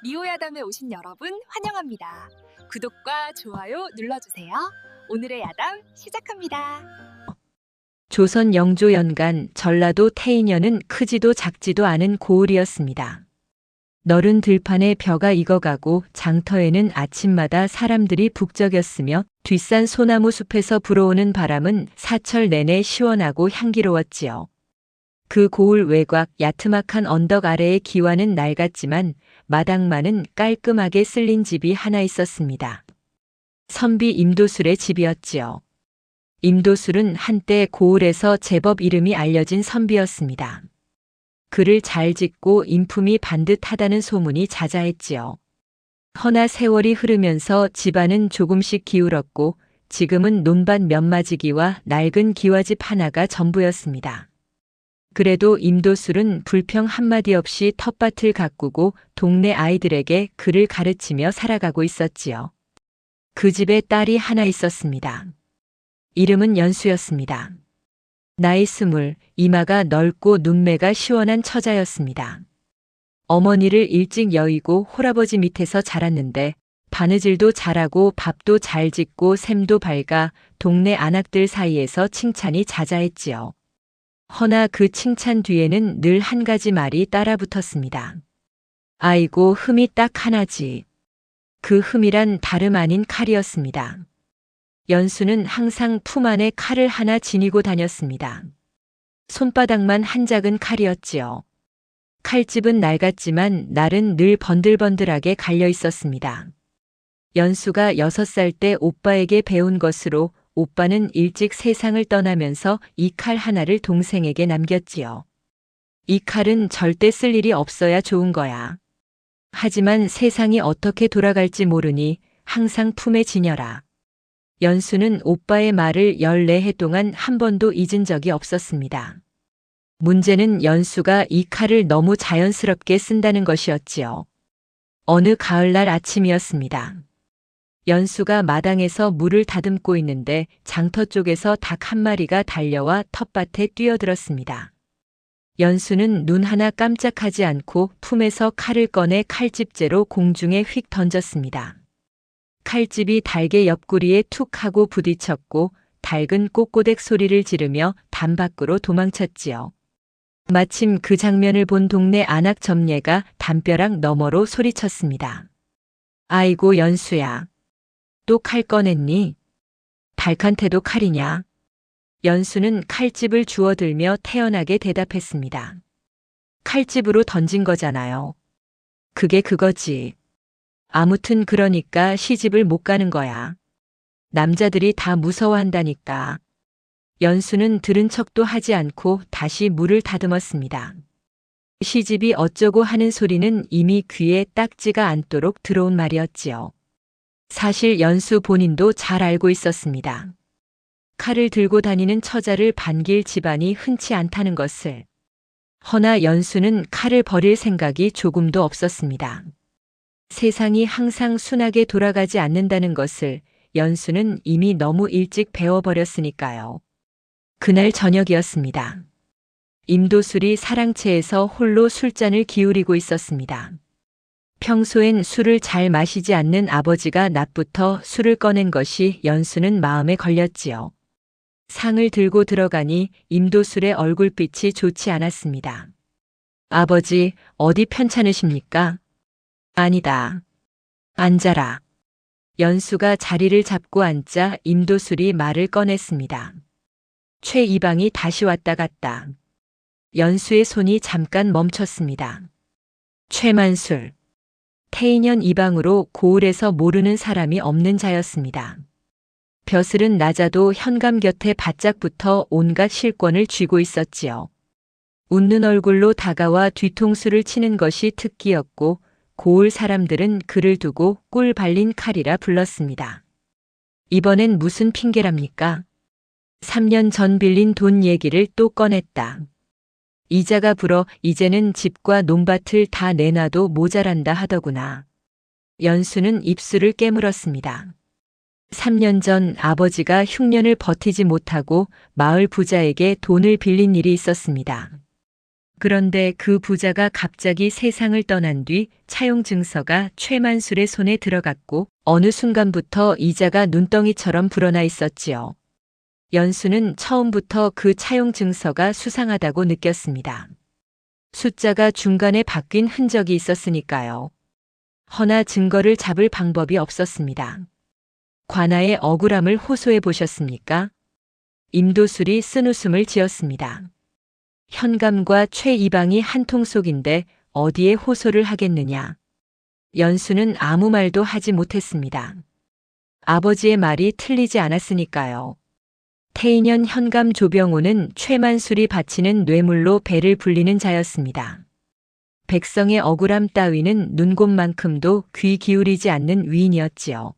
리오야담에 오신 여러분 환영합니다. 구독과 좋아요 눌러주세요. 오늘의 야담 시작합니다. 조선 영조 연간 전라도 태인현은 크지도 작지도 않은 고을이었습니다. 너른 들판에 벼가 익어가고 장터에는 아침마다 사람들이 북적였으며 뒷산 소나무 숲에서 불어오는 바람은 사철 내내 시원하고 향기로웠지요. 그 고을 외곽 야트막한 언덕 아래의 기와는 낡았지만 마당만은 깔끔하게 쓸린 집이 하나 있었습니다. 선비 임도술의 집이었지요. 임도술은 한때 고을에서 제법 이름이 알려진 선비였습니다. 글을 잘 짓고 인품이 반듯하다는 소문이 자자했지요. 허나 세월이 흐르면서 집안은 조금씩 기울었고 지금은 논밭 몇 마지기와 낡은 기와집 하나가 전부였습니다. 그래도 임도술은 불평 한마디 없이 텃밭을 가꾸고 동네 아이들에게 글을 가르치며 살아가고 있었지요. 그 집에 딸이 하나 있었습니다. 이름은 연수였습니다. 나이 20, 이마가 넓고 눈매가 시원한 처자였습니다. 어머니를 일찍 여의고 홀아버지 밑에서 자랐는데 바느질도 잘하고 밥도 잘 짓고 샘도 밝아 동네 아낙들 사이에서 칭찬이 자자했지요. 허나 그 칭찬 뒤에는 늘 한 가지 말이 따라붙었습니다. 아이고, 흠이 딱 하나지. 그 흠이란 다름 아닌 칼이었습니다. 연수는 항상 품 안에 칼을 하나 지니고 다녔습니다. 손바닥만 한 작은 칼이었지요. 칼집은 낡았지만 날은 늘 번들번들하게 갈려 있었습니다. 연수가 6살 때 오빠에게 배운 것으로 오빠는 일찍 세상을 떠나면서 이 칼 하나를 동생에게 남겼지요. 이 칼은 절대 쓸 일이 없어야 좋은 거야. 하지만 세상이 어떻게 돌아갈지 모르니 항상 품에 지녀라. 연수는 오빠의 말을 14해 동안 한 번도 잊은 적이 없었습니다. 문제는 연수가 이 칼을 너무 자연스럽게 쓴다는 것이었지요. 어느 가을날 아침이었습니다. 연수가 마당에서 물을 다듬고 있는데 장터 쪽에서 닭 한 마리가 달려와 텃밭에 뛰어들었습니다. 연수는 눈 하나 깜짝하지 않고 품에서 칼을 꺼내 칼집재로 공중에 휙 던졌습니다. 칼집이 닭의 옆구리에 툭 하고 부딪혔고 닭은 꼬꼬댁 소리를 지르며 담 밖으로 도망쳤지요. 마침 그 장면을 본 동네 안악 점례가 담벼락 너머로 소리쳤습니다. 아이고, 연수야. 또 칼 꺼냈니? 닭한테도 칼이냐? 연수는 칼집을 주워들며 태연하게 대답했습니다. 칼집으로 던진 거잖아요. 그게 그거지. 아무튼 그러니까 시집을 못 가는 거야. 남자들이 다 무서워한다니까. 연수는 들은 척도 하지 않고 다시 물을 다듬었습니다. 시집이 어쩌고 하는 소리는 이미 귀에 딱지가 않도록 들어온 말이었지요. 사실 연수 본인도 잘 알고 있었습니다. 칼을 들고 다니는 처자를 반길 집안이 흔치 않다는 것을. 허나 연수는 칼을 버릴 생각이 조금도 없었습니다. 세상이 항상 순하게 돌아가지 않는다는 것을 연수는 이미 너무 일찍 배워버렸으니까요. 그날 저녁이었습니다. 임도술이 사랑채에서 홀로 술잔을 기울이고 있었습니다. 평소엔 술을 잘 마시지 않는 아버지가 낮부터 술을 꺼낸 것이 연수는 마음에 걸렸지요. 상을 들고 들어가니 임도술의 얼굴빛이 좋지 않았습니다. 아버지, 어디 편찮으십니까? 아니다. 앉아라. 연수가 자리를 잡고 앉자 임도술이 말을 꺼냈습니다. 최 이방이 다시 왔다 갔다. 연수의 손이 잠깐 멈췄습니다. 최만술. 태인현 이방으로 고을에서 모르는 사람이 없는 자였습니다. 벼슬은 낮아도 현감 곁에 바짝 붙어 온갖 실권을 쥐고 있었지요. 웃는 얼굴로 다가와 뒤통수를 치는 것이 특기였고 고을 사람들은 그를 두고 꿀 발린 칼이라 불렀습니다. 이번엔 무슨 핑계랍니까? 3년 전 빌린 돈 얘기를 또 꺼냈다. 이자가 불어 이제는 집과 논밭을 다 내놔도 모자란다 하더구나. 연수는 입술을 깨물었습니다. 3년 전 아버지가 흉년을 버티지 못하고 마을 부자에게 돈을 빌린 일이 있었습니다. 그런데 그 부자가 갑자기 세상을 떠난 뒤 차용 증서가 최만술의 손에 들어갔고 어느 순간부터 이자가 눈덩이처럼 불어나 있었지요. 연수는 처음부터 그 차용 증서가 수상하다고 느꼈습니다. 숫자가 중간에 바뀐 흔적이 있었으니까요. 허나 증거를 잡을 방법이 없었습니다. 관아의 억울함을 호소해 보셨습니까? 임도술이 쓴웃음을 지었습니다. 현감과 최 이방이 한 통 속인데 어디에 호소를 하겠느냐. 연수는 아무 말도 하지 못했습니다. 아버지의 말이 틀리지 않았으니까요. 태인현 현감 조병호는 최만술이 바치는 뇌물로 배를 불리는 자였습니다. 백성의 억울함 따위는 눈곱만큼도 귀 기울이지 않는 위인이었지요.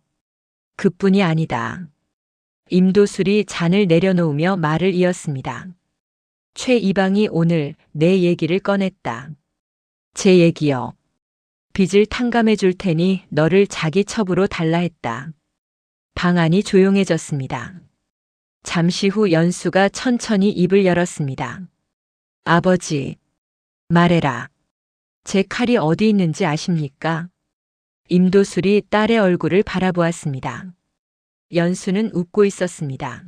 그뿐이 아니다. 임도술이 잔을 내려놓으며 말을 이었습니다. 최 이방이 오늘 내 얘기를 꺼냈다. 제 얘기요. 빚을 탕감해 줄 테니 너를 자기 첩으로 달라 했다. 방안이 조용해졌습니다. 잠시 후 연수가 천천히 입을 열었습니다. 아버지, 말해라. 제 칼이 어디 있는지 아십니까? 임도술이 딸의 얼굴을 바라보았습니다. 연수는 웃고 있었습니다.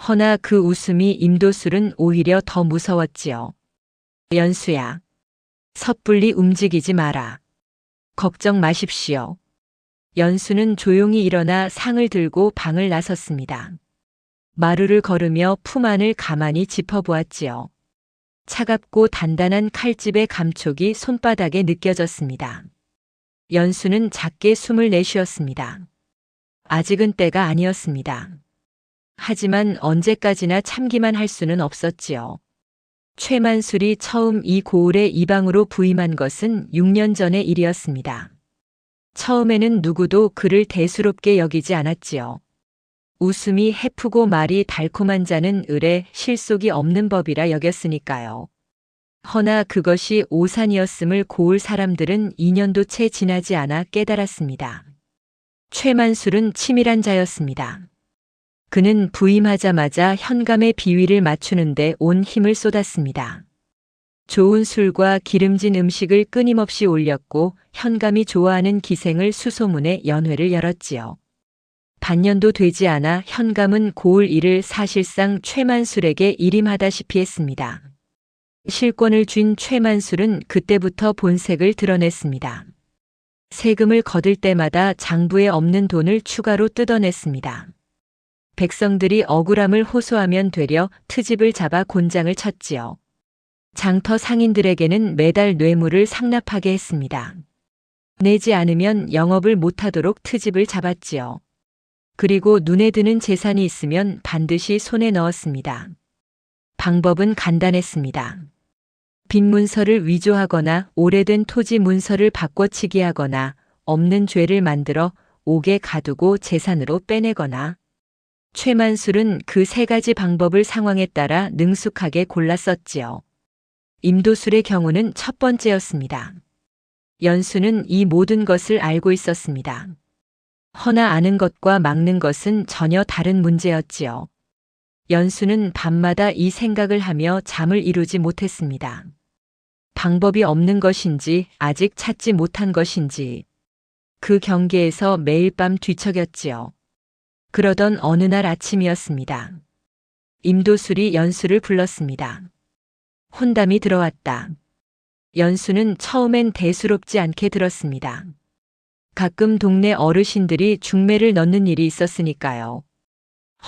허나 그 웃음이 임도술은 오히려 더 무서웠지요. 연수야, 섣불리 움직이지 마라. 걱정 마십시오. 연수는 조용히 일어나 상을 들고 방을 나섰습니다. 마루를 걸으며 품 안을 가만히 짚어보았지요. 차갑고 단단한 칼집의 감촉이 손바닥에 느껴졌습니다. 연수는 작게 숨을 내쉬었습니다. 아직은 때가 아니었습니다. 하지만 언제까지나 참기만 할 수는 없었지요. 최만술이 처음 이 고을에 이방으로 부임한 것은 6년 전의 일이었습니다. 처음에는 누구도 그를 대수롭게 여기지 않았지요. 웃음이 해프고 말이 달콤한 자는 을에 실속이 없는 법이라 여겼으니까요. 허나 그것이 오산이었음을 고을 사람들은 2년도 채 지나지 않아 깨달았습니다. 최만술은 치밀한 자였습니다. 그는 부임하자마자 현감의 비위를 맞추는데 온 힘을 쏟았습니다. 좋은 술과 기름진 음식을 끊임없이 올렸고 현감이 좋아하는 기생을 수소문해 연회를 열었지요. 반년도 되지 않아 현감은 고을 일을 사실상 최만술에게 일임하다시피 했습니다. 실권을 쥔 최만술은 그때부터 본색을 드러냈습니다. 세금을 거둘 때마다 장부에 없는 돈을 추가로 뜯어냈습니다. 백성들이 억울함을 호소하면 되려 트집을 잡아 곤장을 쳤지요. 장터 상인들에게는 매달 뇌물을 상납하게 했습니다. 내지 않으면 영업을 못하도록 트집을 잡았지요. 그리고 눈에 드는 재산이 있으면 반드시 손에 넣었습니다. 방법은 간단했습니다. 빈 문서를 위조하거나 오래된 토지 문서를 바꿔치기 하거나 없는 죄를 만들어 옥에 가두고 재산으로 빼내거나. 최만술은 그 세 가지 방법을 상황에 따라 능숙하게 골라 썼지요. 임도술의 경우는 첫 번째였습니다. 연수는 이 모든 것을 알고 있었습니다. 허나 아는 것과 막는 것은 전혀 다른 문제였지요. 연수는 밤마다 이 생각을 하며 잠을 이루지 못했습니다. 방법이 없는 것인지 아직 찾지 못한 것인지 그 경계에서 매일 밤 뒤척였지요. 그러던 어느 날 아침이었습니다. 임도술이 연수를 불렀습니다. 혼담이 들어왔다. 연수는 처음엔 대수롭지 않게 들었습니다. 가끔 동네 어르신들이 중매를 넣는 일이 있었으니까요.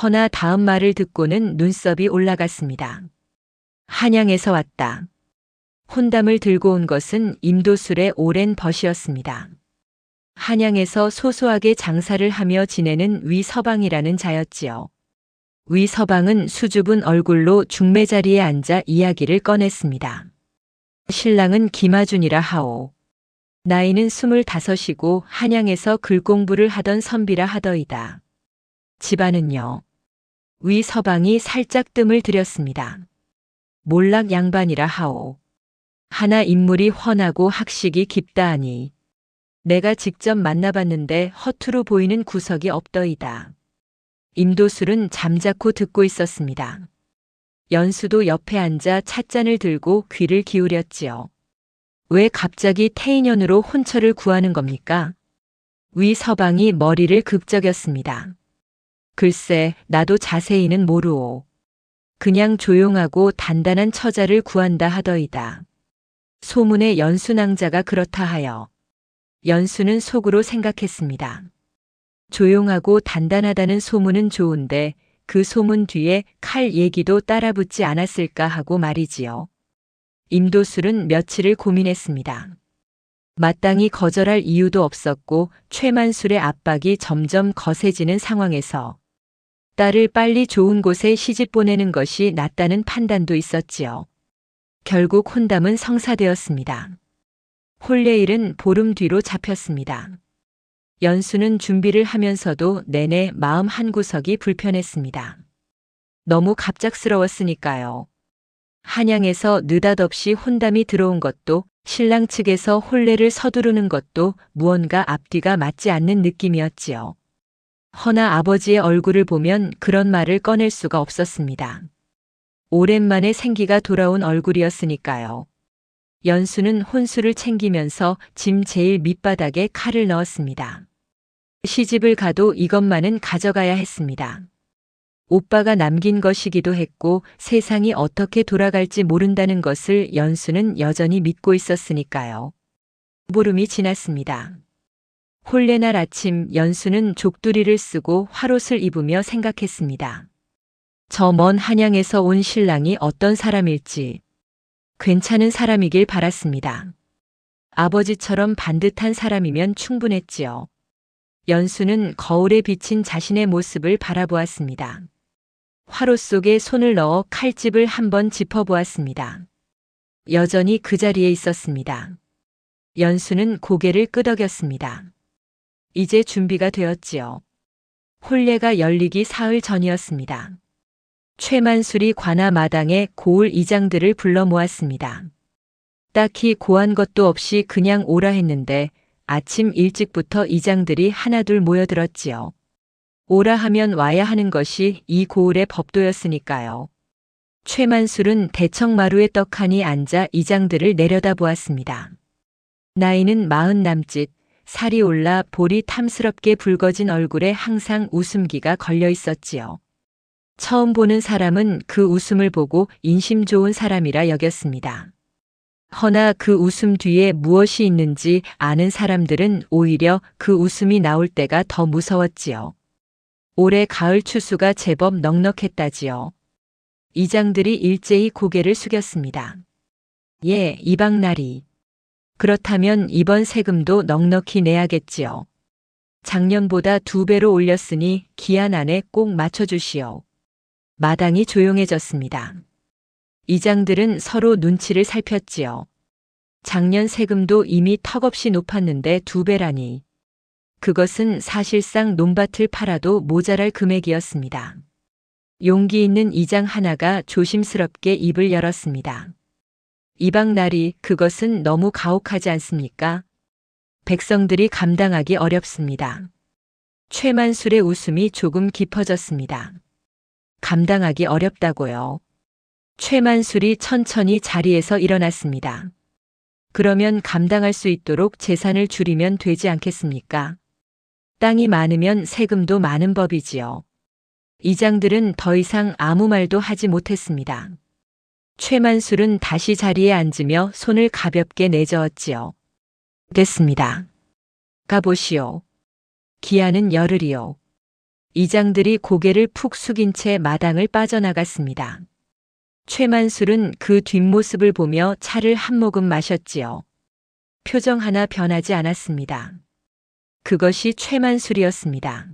허나 다음 말을 듣고는 눈썹이 올라갔습니다. 한양에서 왔다. 혼담을 들고 온 것은 임도술의 오랜 벗이었습니다. 한양에서 소소하게 장사를 하며 지내는 위서방이라는 자였지요. 위서방은 수줍은 얼굴로 중매 자리에 앉아 이야기를 꺼냈습니다. 신랑은 김하준이라 하오. 나이는 25이고 한양에서 글공부를 하던 선비라 하더이다. 집안은요. 위서방이 살짝 뜸을 들였습니다. 몰락 양반이라 하오. 하나 인물이 훤하고 학식이 깊다 하니 내가 직접 만나봤는데 허투루 보이는 구석이 없더이다. 임도술은 잠자코 듣고 있었습니다. 연수도 옆에 앉아 찻잔을 들고 귀를 기울였지요. 왜 갑자기 태인연으로 혼처를 구하는 겁니까? 위 서방이 머리를 극적였습니다. 글쎄, 나도 자세히는 모르오. 그냥 조용하고 단단한 처자를 구한다 하더이다. 소문의 연수 낭자가 그렇다 하여. 연수는 속으로 생각했습니다. 조용하고 단단하다는 소문은 좋은데 그 소문 뒤에 칼 얘기도 따라붙지 않았을까 하고 말이지요. 임도술은 며칠을 고민했습니다. 마땅히 거절할 이유도 없었고 최만술의 압박이 점점 거세지는 상황에서 딸을 빨리 좋은 곳에 시집 보내는 것이 낫다는 판단도 있었지요. 결국 혼담은 성사되었습니다. 혼례일은 보름 뒤로 잡혔습니다. 연수는 준비를 하면서도 내내 마음 한구석이 불편했습니다. 너무 갑작스러웠으니까요. 한양에서 느닷없이 혼담이 들어온 것도 신랑 측에서 혼례를 서두르는 것도 무언가 앞뒤가 맞지 않는 느낌이었지요. 허나 아버지의 얼굴을 보면 그런 말을 꺼낼 수가 없었습니다. 오랜만에 생기가 돌아온 얼굴이었으니까요. 연수는 혼수를 챙기면서 짐 제일 밑바닥에 칼을 넣었습니다. 시집을 가도 이것만은 가져가야 했습니다. 오빠가 남긴 것이기도 했고 세상이 어떻게 돌아갈지 모른다는 것을 연수는 여전히 믿고 있었으니까요. 보름이 지났습니다. 혼례날 아침 연수는 족두리를 쓰고 화롯을 입으며 생각했습니다. 저 먼 한양에서 온 신랑이 어떤 사람일지 괜찮은 사람이길 바랐습니다. 아버지처럼 반듯한 사람이면 충분했지요. 연수는 거울에 비친 자신의 모습을 바라보았습니다. 화롯 속에 손을 넣어 칼집을 한번 짚어보았습니다. 여전히 그 자리에 있었습니다. 연수는 고개를 끄덕였습니다. 이제 준비가 되었지요. 혼례가 열리기 사흘 전이었습니다. 최만술이 관아 마당에 고을 이장들을 불러 모았습니다. 딱히 고한 것도 없이 그냥 오라 했는데 아침 일찍부터 이장들이 하나둘 모여들었지요. 오라 하면 와야 하는 것이 이 고을의 법도였으니까요. 최만술은 대청마루에 떡하니 앉아 이장들을 내려다보았습니다. 나이는 40 남짓, 살이 올라 볼이 탐스럽게 붉어진 얼굴에 항상 웃음기가 걸려 있었지요. 처음 보는 사람은 그 웃음을 보고 인심 좋은 사람이라 여겼습니다. 허나 그 웃음 뒤에 무엇이 있는지 아는 사람들은 오히려 그 웃음이 나올 때가 더 무서웠지요. 올해 가을 추수가 제법 넉넉했다지요. 이장들이 일제히 고개를 숙였습니다. 예, 이방날이. 그렇다면 이번 세금도 넉넉히 내야겠지요. 작년보다 2배로 올렸으니 기한 안에 꼭 맞춰주시오. 마당이 조용해졌습니다. 이장들은 서로 눈치를 살폈지요. 작년 세금도 이미 턱없이 높았는데 2배라니. 그것은 사실상 논밭을 팔아도 모자랄 금액이었습니다. 용기 있는 이장 하나가 조심스럽게 입을 열었습니다. 이방날이 그것은 너무 가혹하지 않습니까? 백성들이 감당하기 어렵습니다. 최만술의 웃음이 조금 깊어졌습니다. 감당하기 어렵다고요. 최만술이 천천히 자리에서 일어났습니다. 그러면 감당할 수 있도록 재산을 줄이면 되지 않겠습니까? 땅이 많으면 세금도 많은 법이지요. 이장들은 더 이상 아무 말도 하지 못했습니다. 최만술은 다시 자리에 앉으며 손을 가볍게 내저었지요. 됐습니다. 가보시오. 기한은 열흘이요. 이장들이 고개를 푹 숙인 채 마당을 빠져나갔습니다. 최만술은 그 뒷모습을 보며 차를 한 모금 마셨지요. 표정 하나 변하지 않았습니다. 그것이 최만술이었습니다.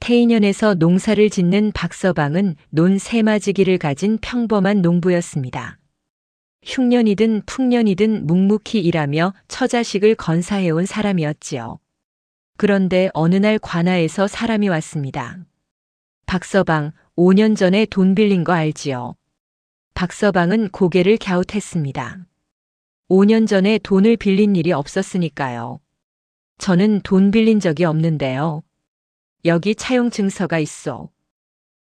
태인연에서 농사를 짓는 박서방은 논 3마지기를 가진 평범한 농부였습니다. 흉년이든 풍년이든 묵묵히 일하며 처자식을 건사해온 사람이었지요. 그런데 어느 날 관아에서 사람이 왔습니다. 박서방, 5년 전에 돈 빌린 거 알지요? 박서방은 고개를 갸웃했습니다. 5년 전에 돈을 빌린 일이 없었으니까요. 저는 돈 빌린 적이 없는데요. 여기 차용 증서가 있어.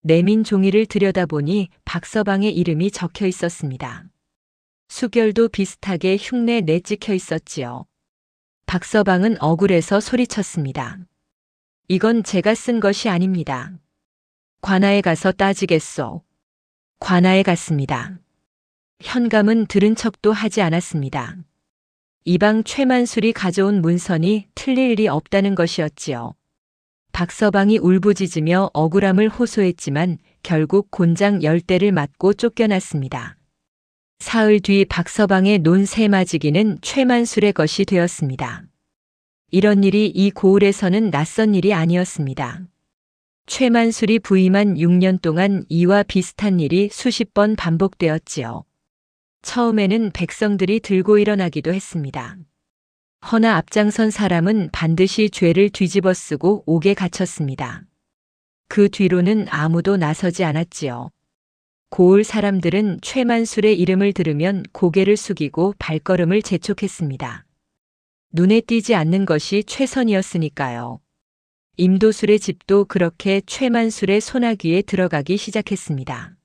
내민 종이를 들여다보니 박서방의 이름이 적혀 있었습니다. 수결도 비슷하게 흉내 내찍혀 있었지요. 박서방은 억울해서 소리쳤습니다. 이건 제가 쓴 것이 아닙니다. 관아에 가서 따지겠소. 관아에 갔습니다. 현감은 들은 척도 하지 않았습니다. 이방 최만술이 가져온 문선이 틀릴 일이 없다는 것이었지요. 박서방이 울부짖으며 억울함을 호소했지만 결국 곤장 10대를 맞고 쫓겨났습니다. 사흘 뒤 박서방의 논 세마지기는 최만술의 것이 되었습니다. 이런 일이 이 고을에서는 낯선 일이 아니었습니다. 최만술이 부임한 6년 동안 이와 비슷한 일이 수십 번 반복되었지요. 처음에는 백성들이 들고 일어나기도 했습니다. 허나 앞장선 사람은 반드시 죄를 뒤집어 쓰고 옥에 갇혔습니다. 그 뒤로는 아무도 나서지 않았지요. 고을 사람들은 최만술의 이름을 들으면 고개를 숙이고 발걸음을 재촉했습니다. 눈에 띄지 않는 것이 최선이었으니까요. 임도술의 집도 그렇게 최만술의 소나귀에 들어가기 시작했습니다.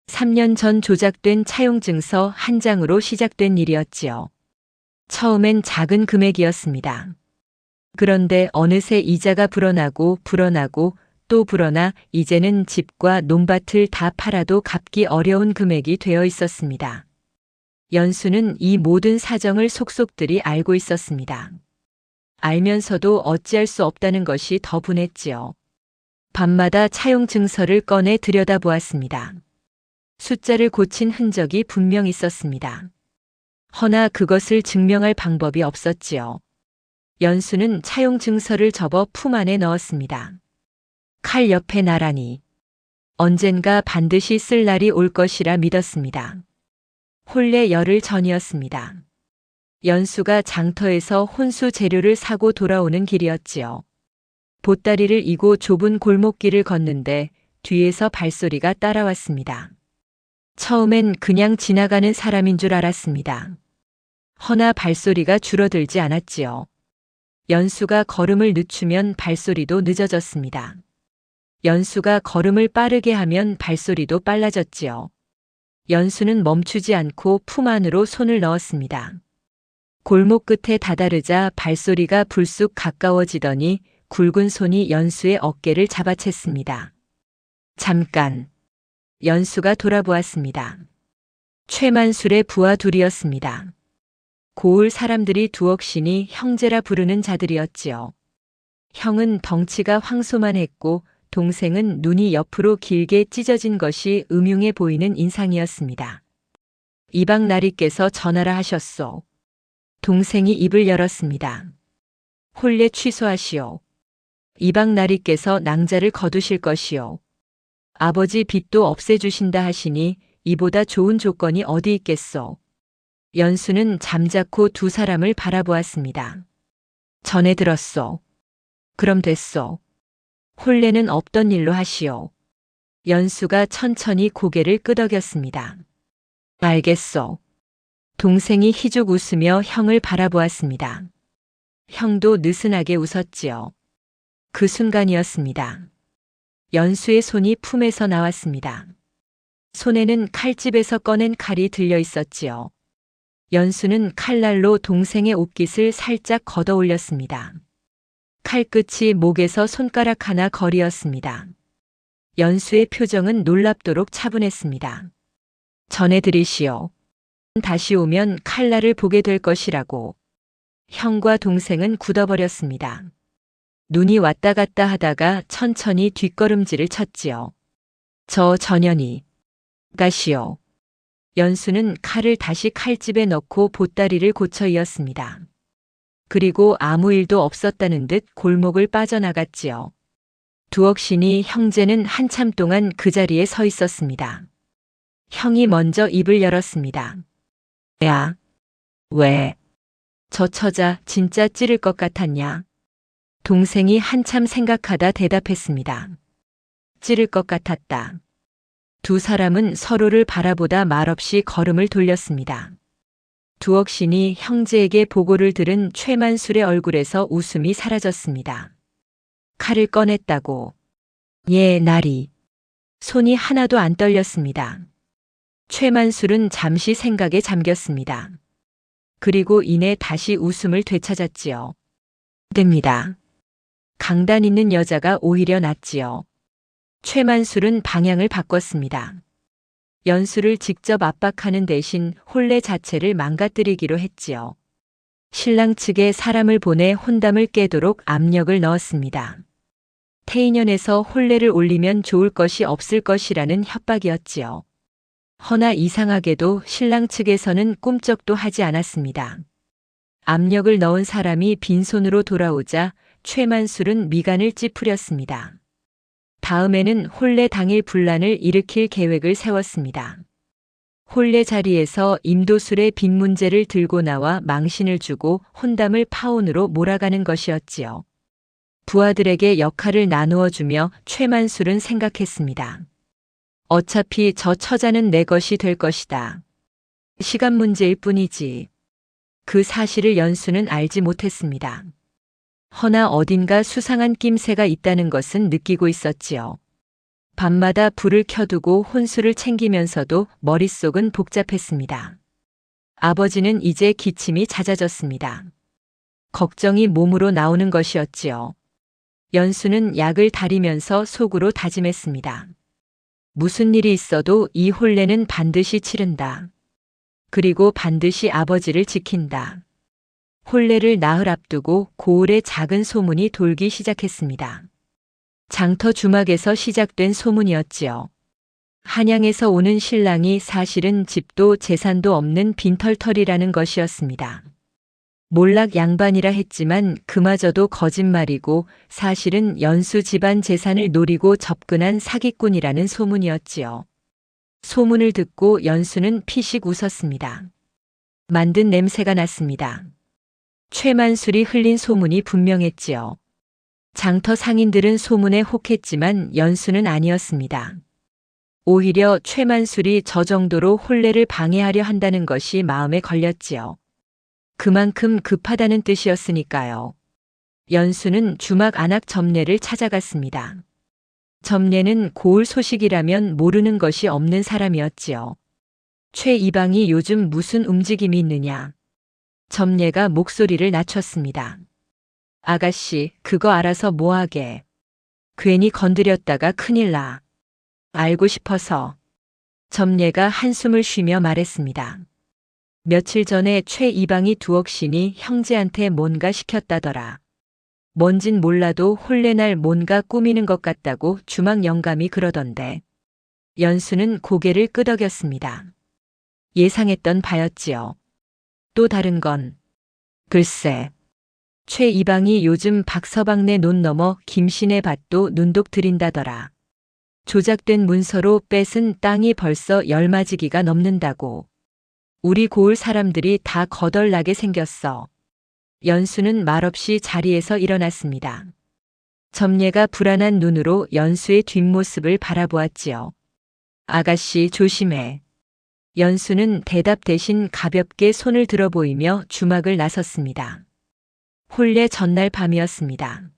3년 전 조작된 차용증서 한 장으로 시작된 일이었지요. 처음엔 작은 금액이었습니다. 그런데 어느새 이자가 불어나고 또 불어나 이제는 집과 논밭을 다 팔아도 갚기 어려운 금액이 되어 있었습니다. 연수는 이 모든 사정을 속속들이 알고 있었습니다. 알면서도 어찌할 수 없다는 것이 더 분했지요. 밤마다 차용 증서를 꺼내 들여다보았습니다. 숫자를 고친 흔적이 분명 있었습니다. 허나 그것을 증명할 방법이 없었지요. 연수는 차용 증서를 접어 품 안에 넣었습니다. 칼 옆에 나란히 언젠가 반드시 쓸 날이 올 것이라 믿었습니다. 혼례 열흘 전이었습니다. 연수가 장터에서 혼수 재료를 사고 돌아오는 길이었지요. 보따리를 이고 좁은 골목길을 걷는데 뒤에서 발소리가 따라왔습니다. 처음엔 그냥 지나가는 사람인 줄 알았습니다. 허나 발소리가 줄어들지 않았지요. 연수가 걸음을 늦추면 발소리도 늦어졌습니다. 연수가 걸음을 빠르게 하면 발소리도 빨라졌지요. 연수는 멈추지 않고 품 안으로 손을 넣었습니다. 골목 끝에 다다르자 발소리가 불쑥 가까워지더니 굵은 손이 연수의 어깨를 잡아챘습니다. 잠깐. 연수가 돌아보았습니다. 최만술의 부하 둘이었습니다. 고을 사람들이 두억신이 형제라 부르는 자들이었지요. 형은 덩치가 황소만했고 동생은 눈이 옆으로 길게 찢어진 것이 음흉해 보이는 인상이었습니다. 이방 나리께서 전하라 하셨소. 동생이 입을 열었습니다. 혼례 취소하시오. 이방 나리께서 낭자를 거두실 것이오. 아버지 빚도 없애주신다 하시니 이보다 좋은 조건이 어디 있겠소. 연수는 잠자코 두 사람을 바라보았습니다. 전해 들었소. 그럼 됐소. 혼례는 없던 일로 하시오. 연수가 천천히 고개를 끄덕였습니다. 알겠소. 동생이 희죽 웃으며 형을 바라보았습니다. 형도 느슨하게 웃었지요. 그 순간이었습니다. 연수의 손이 품에서 나왔습니다. 손에는 칼집에서 꺼낸 칼이 들려 있었지요. 연수는 칼날로 동생의 옷깃을 살짝 걷어 올렸습니다. 칼끝이 목에서 손가락 하나 거리였습니다. 연수의 표정은 놀랍도록 차분했습니다. 전해드리시오. 다시 오면 칼날을 보게 될 것이라고. 형과 동생은 굳어버렸습니다. 눈이 왔다 갔다 하다가 천천히 뒷걸음질을 쳤지요. 저 전현이. 가시오. 연수는 칼을 다시 칼집에 넣고 보따리를 고쳐 이었습니다. 그리고 아무 일도 없었다는 듯 골목을 빠져나갔지요. 두억신이 형제는 한참 동안 그 자리에 서 있었습니다. 형이 먼저 입을 열었습니다. 야, 왜? 저 처자 진짜 찌를 것 같았냐? 동생이 한참 생각하다 대답했습니다. 찌를 것 같았다. 두 사람은 서로를 바라보다 말없이 걸음을 돌렸습니다. 두억신이 형제에게 보고를 들은 최만술의 얼굴에서 웃음이 사라졌습니다. 칼을 꺼냈다고. 예, 나리. 손이 하나도 안 떨렸습니다. 최만술은 잠시 생각에 잠겼습니다. 그리고 이내 다시 웃음을 되찾았지요. 됩니다. 강단 있는 여자가 오히려 낫지요. 최만술은 방향을 바꿨습니다. 연수를 직접 압박하는 대신 혼례 자체를 망가뜨리기로 했지요. 신랑 측에 사람을 보내 혼담을 깨도록 압력을 넣었습니다. 태인연에서 혼례를 올리면 좋을 것이 없을 것이라는 협박이었지요. 허나 이상하게도 신랑 측에서는 꿈쩍도 하지 않았습니다. 압력을 넣은 사람이 빈손으로 돌아오자 최만술은 미간을 찌푸렸습니다. 다음에는 혼례 당일 분란을 일으킬 계획을 세웠습니다. 혼례 자리에서 임도술의 빈 문제를 들고 나와 망신을 주고 혼담을 파혼으로 몰아가는 것이었지요. 부하들에게 역할을 나누어 주며 최만술은 생각했습니다. 어차피 저 처자는 내 것이 될 것이다. 시간 문제일 뿐이지. 그 사실을 연수는 알지 못했습니다. 허나 어딘가 수상한 낌새가 있다는 것은 느끼고 있었지요. 밤마다 불을 켜두고 혼수를 챙기면서도 머릿속은 복잡했습니다. 아버지는 이제 기침이 잦아졌습니다. 걱정이 몸으로 나오는 것이었지요. 연수는 약을 다리면서 속으로 다짐했습니다. 무슨 일이 있어도 이 혼례는 반드시 치른다. 그리고 반드시 아버지를 지킨다. 혼례를 나흘 앞두고 고을에 작은 소문이 돌기 시작했습니다. 장터 주막에서 시작된 소문이었지요. 한양에서 오는 신랑이 사실은 집도 재산도 없는 빈털털이라는 것이었습니다. 몰락 양반이라 했지만 그마저도 거짓말이고 사실은 연수 집안 재산을 노리고 접근한 사기꾼이라는 소문이었지요. 소문을 듣고 연수는 피식 웃었습니다. 만든 냄새가 났습니다. 최만술이 흘린 소문이 분명했지요. 장터 상인들은 소문에 혹했지만 연수는 아니었습니다. 오히려 최만술이 저 정도로 혼례를 방해하려 한다는 것이 마음에 걸렸지요. 그만큼 급하다는 뜻이었으니까요. 연수는 주막 안악 점례를 찾아갔습니다. 점례는 고을 소식이라면 모르는 것이 없는 사람이었지요. 최 이방이 요즘 무슨 움직임이 있느냐. 점례가 목소리를 낮췄습니다. 아가씨, 그거 알아서 뭐하게. 괜히 건드렸다가 큰일 나. 알고 싶어서. 점례가 한숨을 쉬며 말했습니다. 며칠 전에 최 이방이 두억신이 형제한테 뭔가 시켰다더라. 뭔진 몰라도 혼례날 뭔가 꾸미는 것 같다고 주막 영감이 그러던데. 연수는 고개를 끄덕였습니다. 예상했던 바였지요. 또 다른 건 글쎄. 최 이방이 요즘 박서방네 논 넘어 김신의 밭도 눈독 들인다더라. 조작된 문서로 뺏은 땅이 벌써 10마지기가 넘는다고. 우리 고을 사람들이 다 거덜나게 생겼어. 연수는 말없이 자리에서 일어났습니다. 점례가 불안한 눈으로 연수의 뒷모습을 바라보았지요. 아가씨 조심해. 연수는 대답 대신 가볍게 손을 들어 보이며 주막을 나섰습니다. 혼례 전날 밤이었습니다.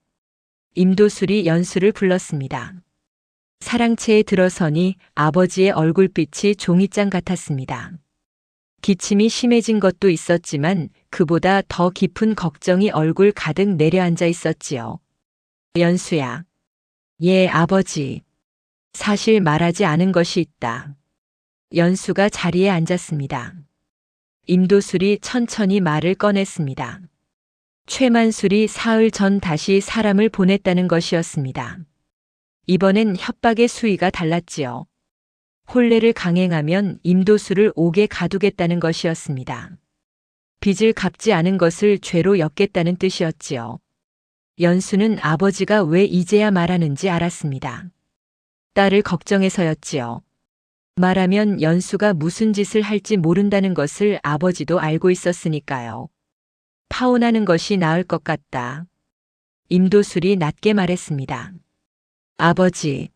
임도술이 연수를 불렀습니다. 사랑채에 들어서니 아버지의 얼굴빛이 종이장 같았습니다. 기침이 심해진 것도 있었지만 그보다 더 깊은 걱정이 얼굴 가득 내려앉아 있었지요. 연수야. 예, 아버지. 사실 말하지 않은 것이 있다. 연수가 자리에 앉았습니다. 임도술이 천천히 말을 꺼냈습니다. 최만술이 사흘 전 다시 사람을 보냈다는 것이었습니다. 이번엔 협박의 수위가 달랐지요. 혼례를 강행하면 임도술을 옥에 가두겠다는 것이었습니다. 빚을 갚지 않은 것을 죄로 엮겠다는 뜻이었지요. 연수는 아버지가 왜 이제야 말하는지 알았습니다. 딸을 걱정해서였지요. 말하면 연수가 무슨 짓을 할지 모른다는 것을 아버지도 알고 있었으니까요. 파혼하는 것이 나을 것 같다. 임도술이 낮게 말했습니다. 아버지.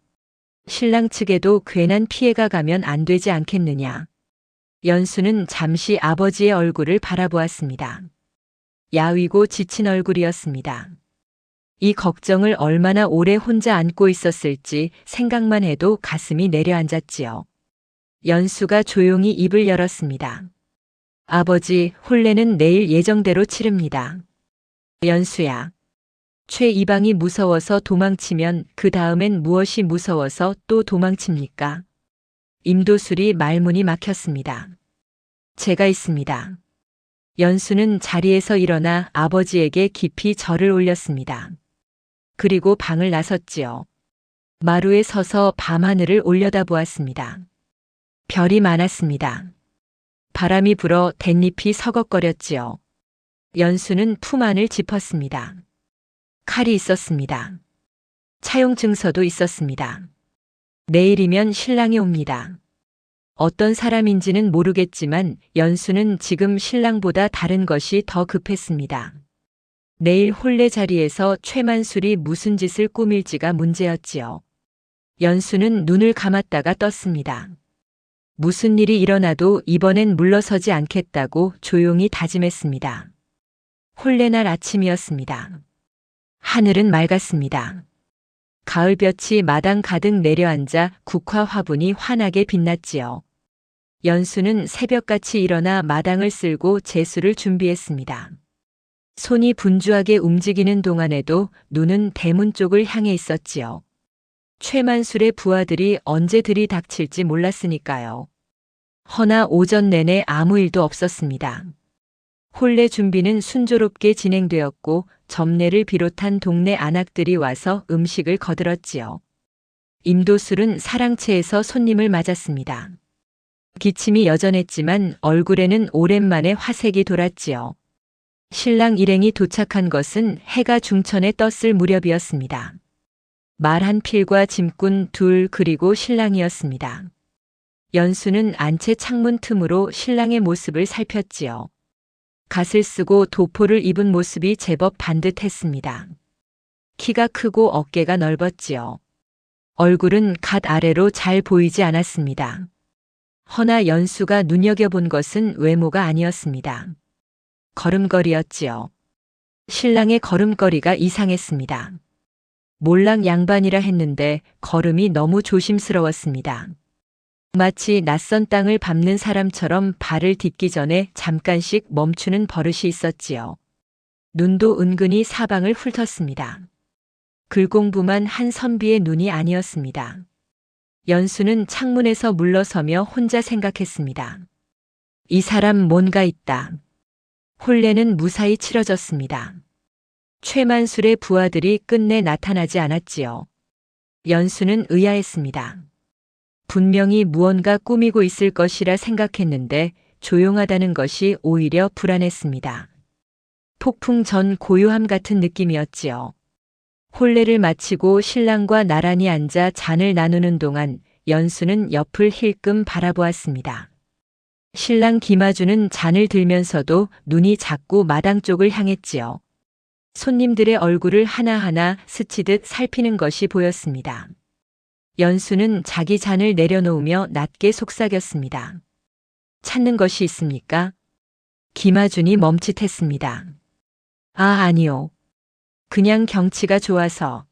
신랑 측에도 괜한 피해가 가면 안 되지 않겠느냐. 연수는 잠시 아버지의 얼굴을 바라보았습니다. 야위고 지친 얼굴이었습니다. 이 걱정을 얼마나 오래 혼자 안고 있었을지 생각만 해도 가슴이 내려앉았지요. 연수가 조용히 입을 열었습니다. 아버지, 혼례는 내일 예정대로 치릅니다. 연수야. 최 이방이 무서워서 도망치면 그 다음엔 무엇이 무서워서 또 도망칩니까? 임도술이 말문이 막혔습니다. 제가 있습니다. 연수는 자리에서 일어나 아버지에게 깊이 절을 올렸습니다. 그리고 방을 나섰지요. 마루에 서서 밤하늘을 올려다보았습니다. 별이 많았습니다. 바람이 불어 댄잎이 서걱거렸지요. 연수는 품 안을 짚었습니다. 칼이 있었습니다. 차용 증서도 있었습니다. 내일이면 신랑이 옵니다. 어떤 사람인지는 모르겠지만 연수는 지금 신랑보다 다른 것이 더 급했습니다. 내일 혼례 자리에서 최만술이 무슨 짓을 꾸밀지가 문제였지요. 연수는 눈을 감았다가 떴습니다. 무슨 일이 일어나도 이번엔 물러서지 않겠다고 조용히 다짐했습니다. 혼례날 아침이었습니다. 하늘은 맑았습니다. 가을볕이 마당 가득 내려앉아 국화 화분이 환하게 빛났지요. 연수는 새벽같이 일어나 마당을 쓸고 제수를 준비했습니다. 손이 분주하게 움직이는 동안에도 눈은 대문 쪽을 향해 있었지요. 최만술의 부하들이 언제 들이닥칠지 몰랐으니까요. 허나 오전 내내 아무 일도 없었습니다. 혼례 준비는 순조롭게 진행되었고 점례를 비롯한 동네 안악들이 와서 음식을 거들었지요. 임도술은 사랑채에서 손님을 맞았습니다. 기침이 여전했지만 얼굴에는 오랜만에 화색이 돌았지요. 신랑 일행이 도착한 것은 해가 중천에 떴을 무렵이었습니다. 말 한 필과 짐꾼 둘 그리고 신랑이었습니다. 연수는 안채 창문 틈으로 신랑의 모습을 살폈지요. 갓을 쓰고 도포를 입은 모습이 제법 반듯했습니다. 키가 크고 어깨가 넓었지요. 얼굴은 갓 아래로 잘 보이지 않았습니다. 허나 연수가 눈여겨본 것은 외모가 아니었습니다. 걸음걸이였지요. 신랑의 걸음걸이가 이상했습니다. 몰락 양반이라 했는데 걸음이 너무 조심스러웠습니다. 마치 낯선 땅을 밟는 사람처럼 발을 딛기 전에 잠깐씩 멈추는 버릇이 있었지요. 눈도 은근히 사방을 훑었습니다. 글공부만 한 선비의 눈이 아니었습니다. 연수는 창문에서 물러서며 혼자 생각했습니다. 이 사람 뭔가 있다. 혼례는 무사히 치러졌습니다. 최만술의 부하들이 끝내 나타나지 않았지요. 연수는 의아했습니다. 분명히 무언가 꾸미고 있을 것이라 생각했는데 조용하다는 것이 오히려 불안했습니다. 폭풍 전 고요함 같은 느낌이었지요. 혼례를 마치고 신랑과 나란히 앉아 잔을 나누는 동안 연수는 옆을 힐끔 바라보았습니다. 신랑 김아주는 잔을 들면서도 눈이 자꾸 마당 쪽을 향했지요. 손님들의 얼굴을 하나하나 스치듯 살피는 것이 보였습니다. 연수는 자기 잔을 내려놓으며 낮게 속삭였습니다. 찾는 것이 있습니까? 김아준이 멈칫했습니다. 아니요. 그냥 경치가 좋아서.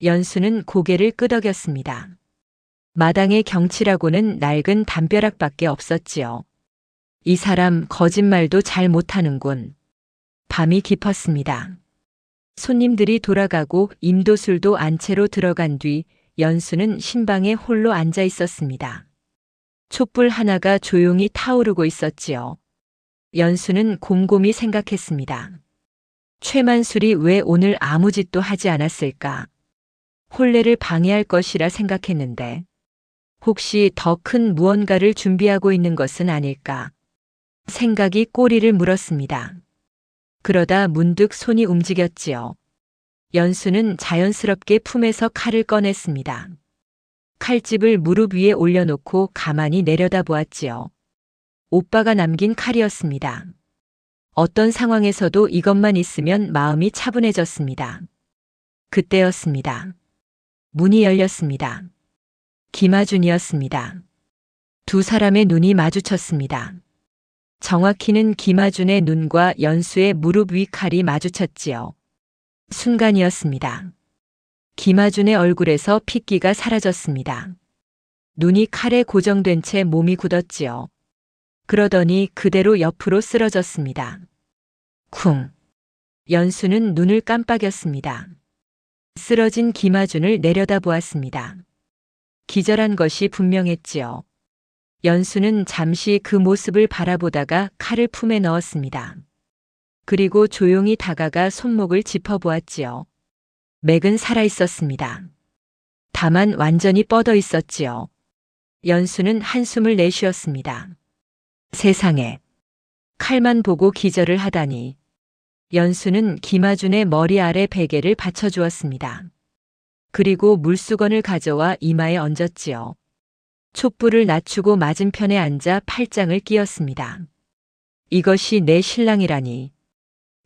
연수는 고개를 끄덕였습니다. 마당의 경치라고는 낡은 담벼락밖에 없었지요. 이 사람 거짓말도 잘 못하는군. 밤이 깊었습니다. 손님들이 돌아가고 임도술도 안채로 들어간 뒤 연수는 신방에 홀로 앉아 있었습니다. 촛불 하나가 조용히 타오르고 있었지요. 연수는 곰곰이 생각했습니다. 최만술이 왜 오늘 아무 짓도 하지 않았을까? 혼례를 방해할 것이라 생각했는데 혹시 더 큰 무언가를 준비하고 있는 것은 아닐까? 생각이 꼬리를 물었습니다. 그러다 문득 손이 움직였지요. 연수는 자연스럽게 품에서 칼을 꺼냈습니다. 칼집을 무릎 위에 올려놓고 가만히 내려다보았지요. 오빠가 남긴 칼이었습니다. 어떤 상황에서도 이것만 있으면 마음이 차분해졌습니다. 그때였습니다. 문이 열렸습니다. 김아준이었습니다. 두 사람의 눈이 마주쳤습니다. 정확히는 김아준의 눈과 연수의 무릎 위 칼이 마주쳤지요. 순간이었습니다. 김아준의 얼굴에서 핏기가 사라졌습니다. 눈이 칼에 고정된 채 몸이 굳었지요. 그러더니 그대로 옆으로 쓰러졌습니다. 쿵. 연수는 눈을 깜빡였습니다. 쓰러진 김아준을 내려다보았습니다. 기절한 것이 분명했지요. 연수는 잠시 그 모습을 바라보다가 칼을 품에 넣었습니다. 그리고 조용히 다가가 손목을 짚어보았지요. 맥은 살아있었습니다. 다만 완전히 뻗어 있었지요. 연수는 한숨을 내쉬었습니다. 세상에, 칼만 보고 기절을 하다니. 연수는 김아준의 머리 아래 베개를 받쳐주었습니다. 그리고 물수건을 가져와 이마에 얹었지요. 촛불을 낮추고 맞은편에 앉아 팔짱을 끼웠습니다. 이것이 내 신랑이라니.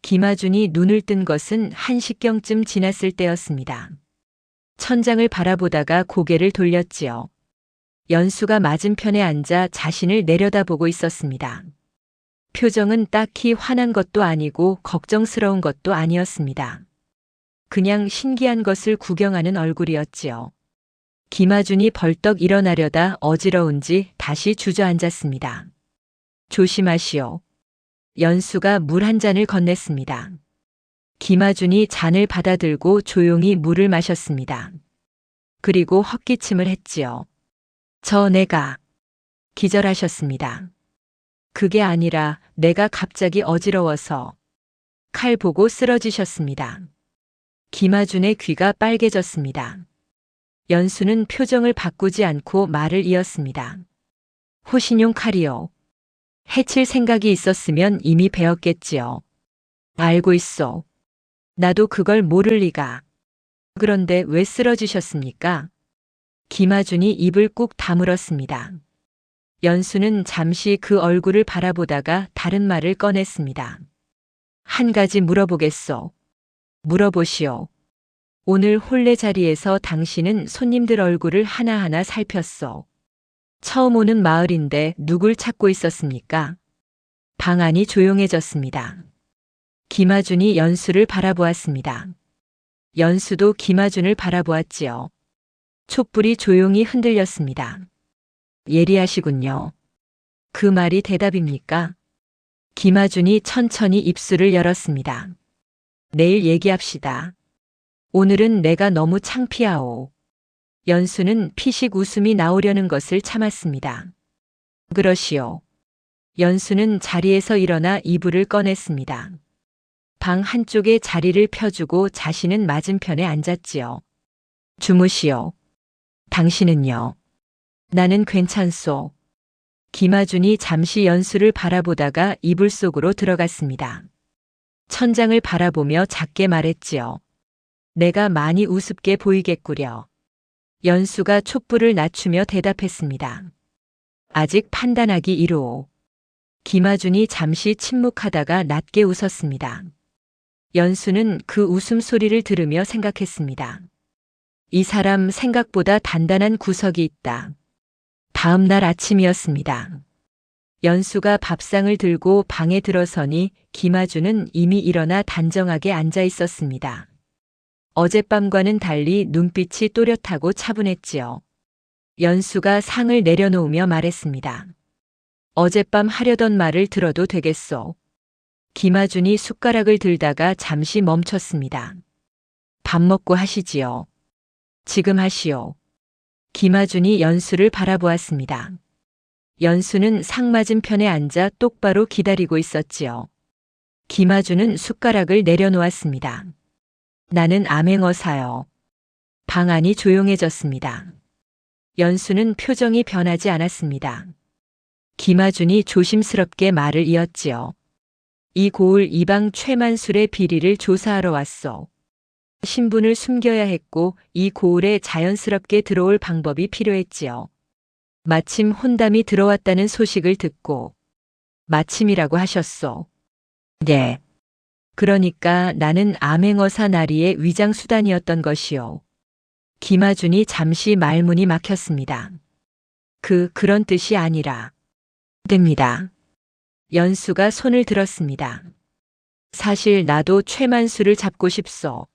김아준이 눈을 뜬 것은 1시경쯤 지났을 때였습니다. 천장을 바라보다가 고개를 돌렸지요. 연수가 맞은편에 앉아 자신을 내려다보고 있었습니다. 표정은 딱히 화난 것도 아니고 걱정스러운 것도 아니었습니다. 그냥 신기한 것을 구경하는 얼굴이었지요. 김아준이 벌떡 일어나려다 어지러운지 다시 주저앉았습니다. 조심하시오. 연수가 물 한 잔을 건넸습니다. 김아준이 잔을 받아들고 조용히 물을 마셨습니다. 그리고 헛기침을 했지요. 내가 기절하셨습니다. 그게 아니라 내가 갑자기 어지러워서 칼 보고 쓰러지셨습니다. 김아준의 귀가 빨개졌습니다. 연수는 표정을 바꾸지 않고 말을 이었습니다. 호신용 칼이요. 해칠 생각이 있었으면 이미 베었겠지요. 알고 있어. 나도 그걸 모를 리가. 그런데 왜 쓰러지셨습니까? 김아준이 입을 꾹 다물었습니다. 연수는 잠시 그 얼굴을 바라보다가 다른 말을 꺼냈습니다. 한 가지 물어보겠소. 물어보시오. 오늘 혼례 자리에서 당신은 손님들 얼굴을 하나하나 살폈소. 처음 오는 마을인데 누굴 찾고 있었습니까? 방 안이 조용해졌습니다. 김아준이 연수를 바라보았습니다. 연수도 김아준을 바라보았지요. 촛불이 조용히 흔들렸습니다. 예리하시군요. 그 말이 대답입니까? 김아준이 천천히 입술을 열었습니다. 내일 얘기합시다. 오늘은 내가 너무 창피하오. 연수는 피식 웃음이 나오려는 것을 참았습니다. 그러시오. 연수는 자리에서 일어나 이불을 꺼냈습니다. 방 한쪽에 자리를 펴주고 자신은 맞은편에 앉았지요. 주무시오. 당신은요? 나는 괜찮소. 김아준이 잠시 연수를 바라보다가 이불 속으로 들어갔습니다. 천장을 바라보며 작게 말했지요. 내가 많이 우습게 보이겠구려. 연수가 촛불을 낮추며 대답했습니다. 아직 판단하기 이르오. 김아준이 잠시 침묵하다가 낮게 웃었습니다. 연수는 그 웃음소리를 들으며 생각했습니다. 이 사람 생각보다 단단한 구석이 있다. 다음 날 아침이었습니다. 연수가 밥상을 들고 방에 들어서니 김아준은 이미 일어나 단정하게 앉아 있었습니다. 어젯밤과는 달리 눈빛이 또렷하고 차분했지요. 연수가 상을 내려놓으며 말했습니다. 어젯밤 하려던 말을 들어도 되겠소. 김아준이 숟가락을 들다가 잠시 멈췄습니다. 밥 먹고 하시지요. 지금 하시오. 김아준이 연수를 바라보았습니다. 연수는 상 맞은편에 앉아 똑바로 기다리고 있었지요. 김아준은 숟가락을 내려놓았습니다. 나는 암행어사요. 방 안이 조용해졌습니다. 연수는 표정이 변하지 않았습니다. 김아준이 조심스럽게 말을 이었지요. 이 고을 이방 최만술의 비리를 조사하러 왔소. 신분을 숨겨야 했고 이 고을에 자연스럽게 들어올 방법이 필요했지요. 마침 혼담이 들어왔다는 소식을 듣고 마침이라고 하셨소. 네. 그러니까 나는 암행어사 나리의 위장수단이었던 것이요. 김아준이 잠시 말문이 막혔습니다. 그런 뜻이 아니라 됩니다. 연수가 손을 들었습니다. 사실 나도 최만수를 잡고 싶소.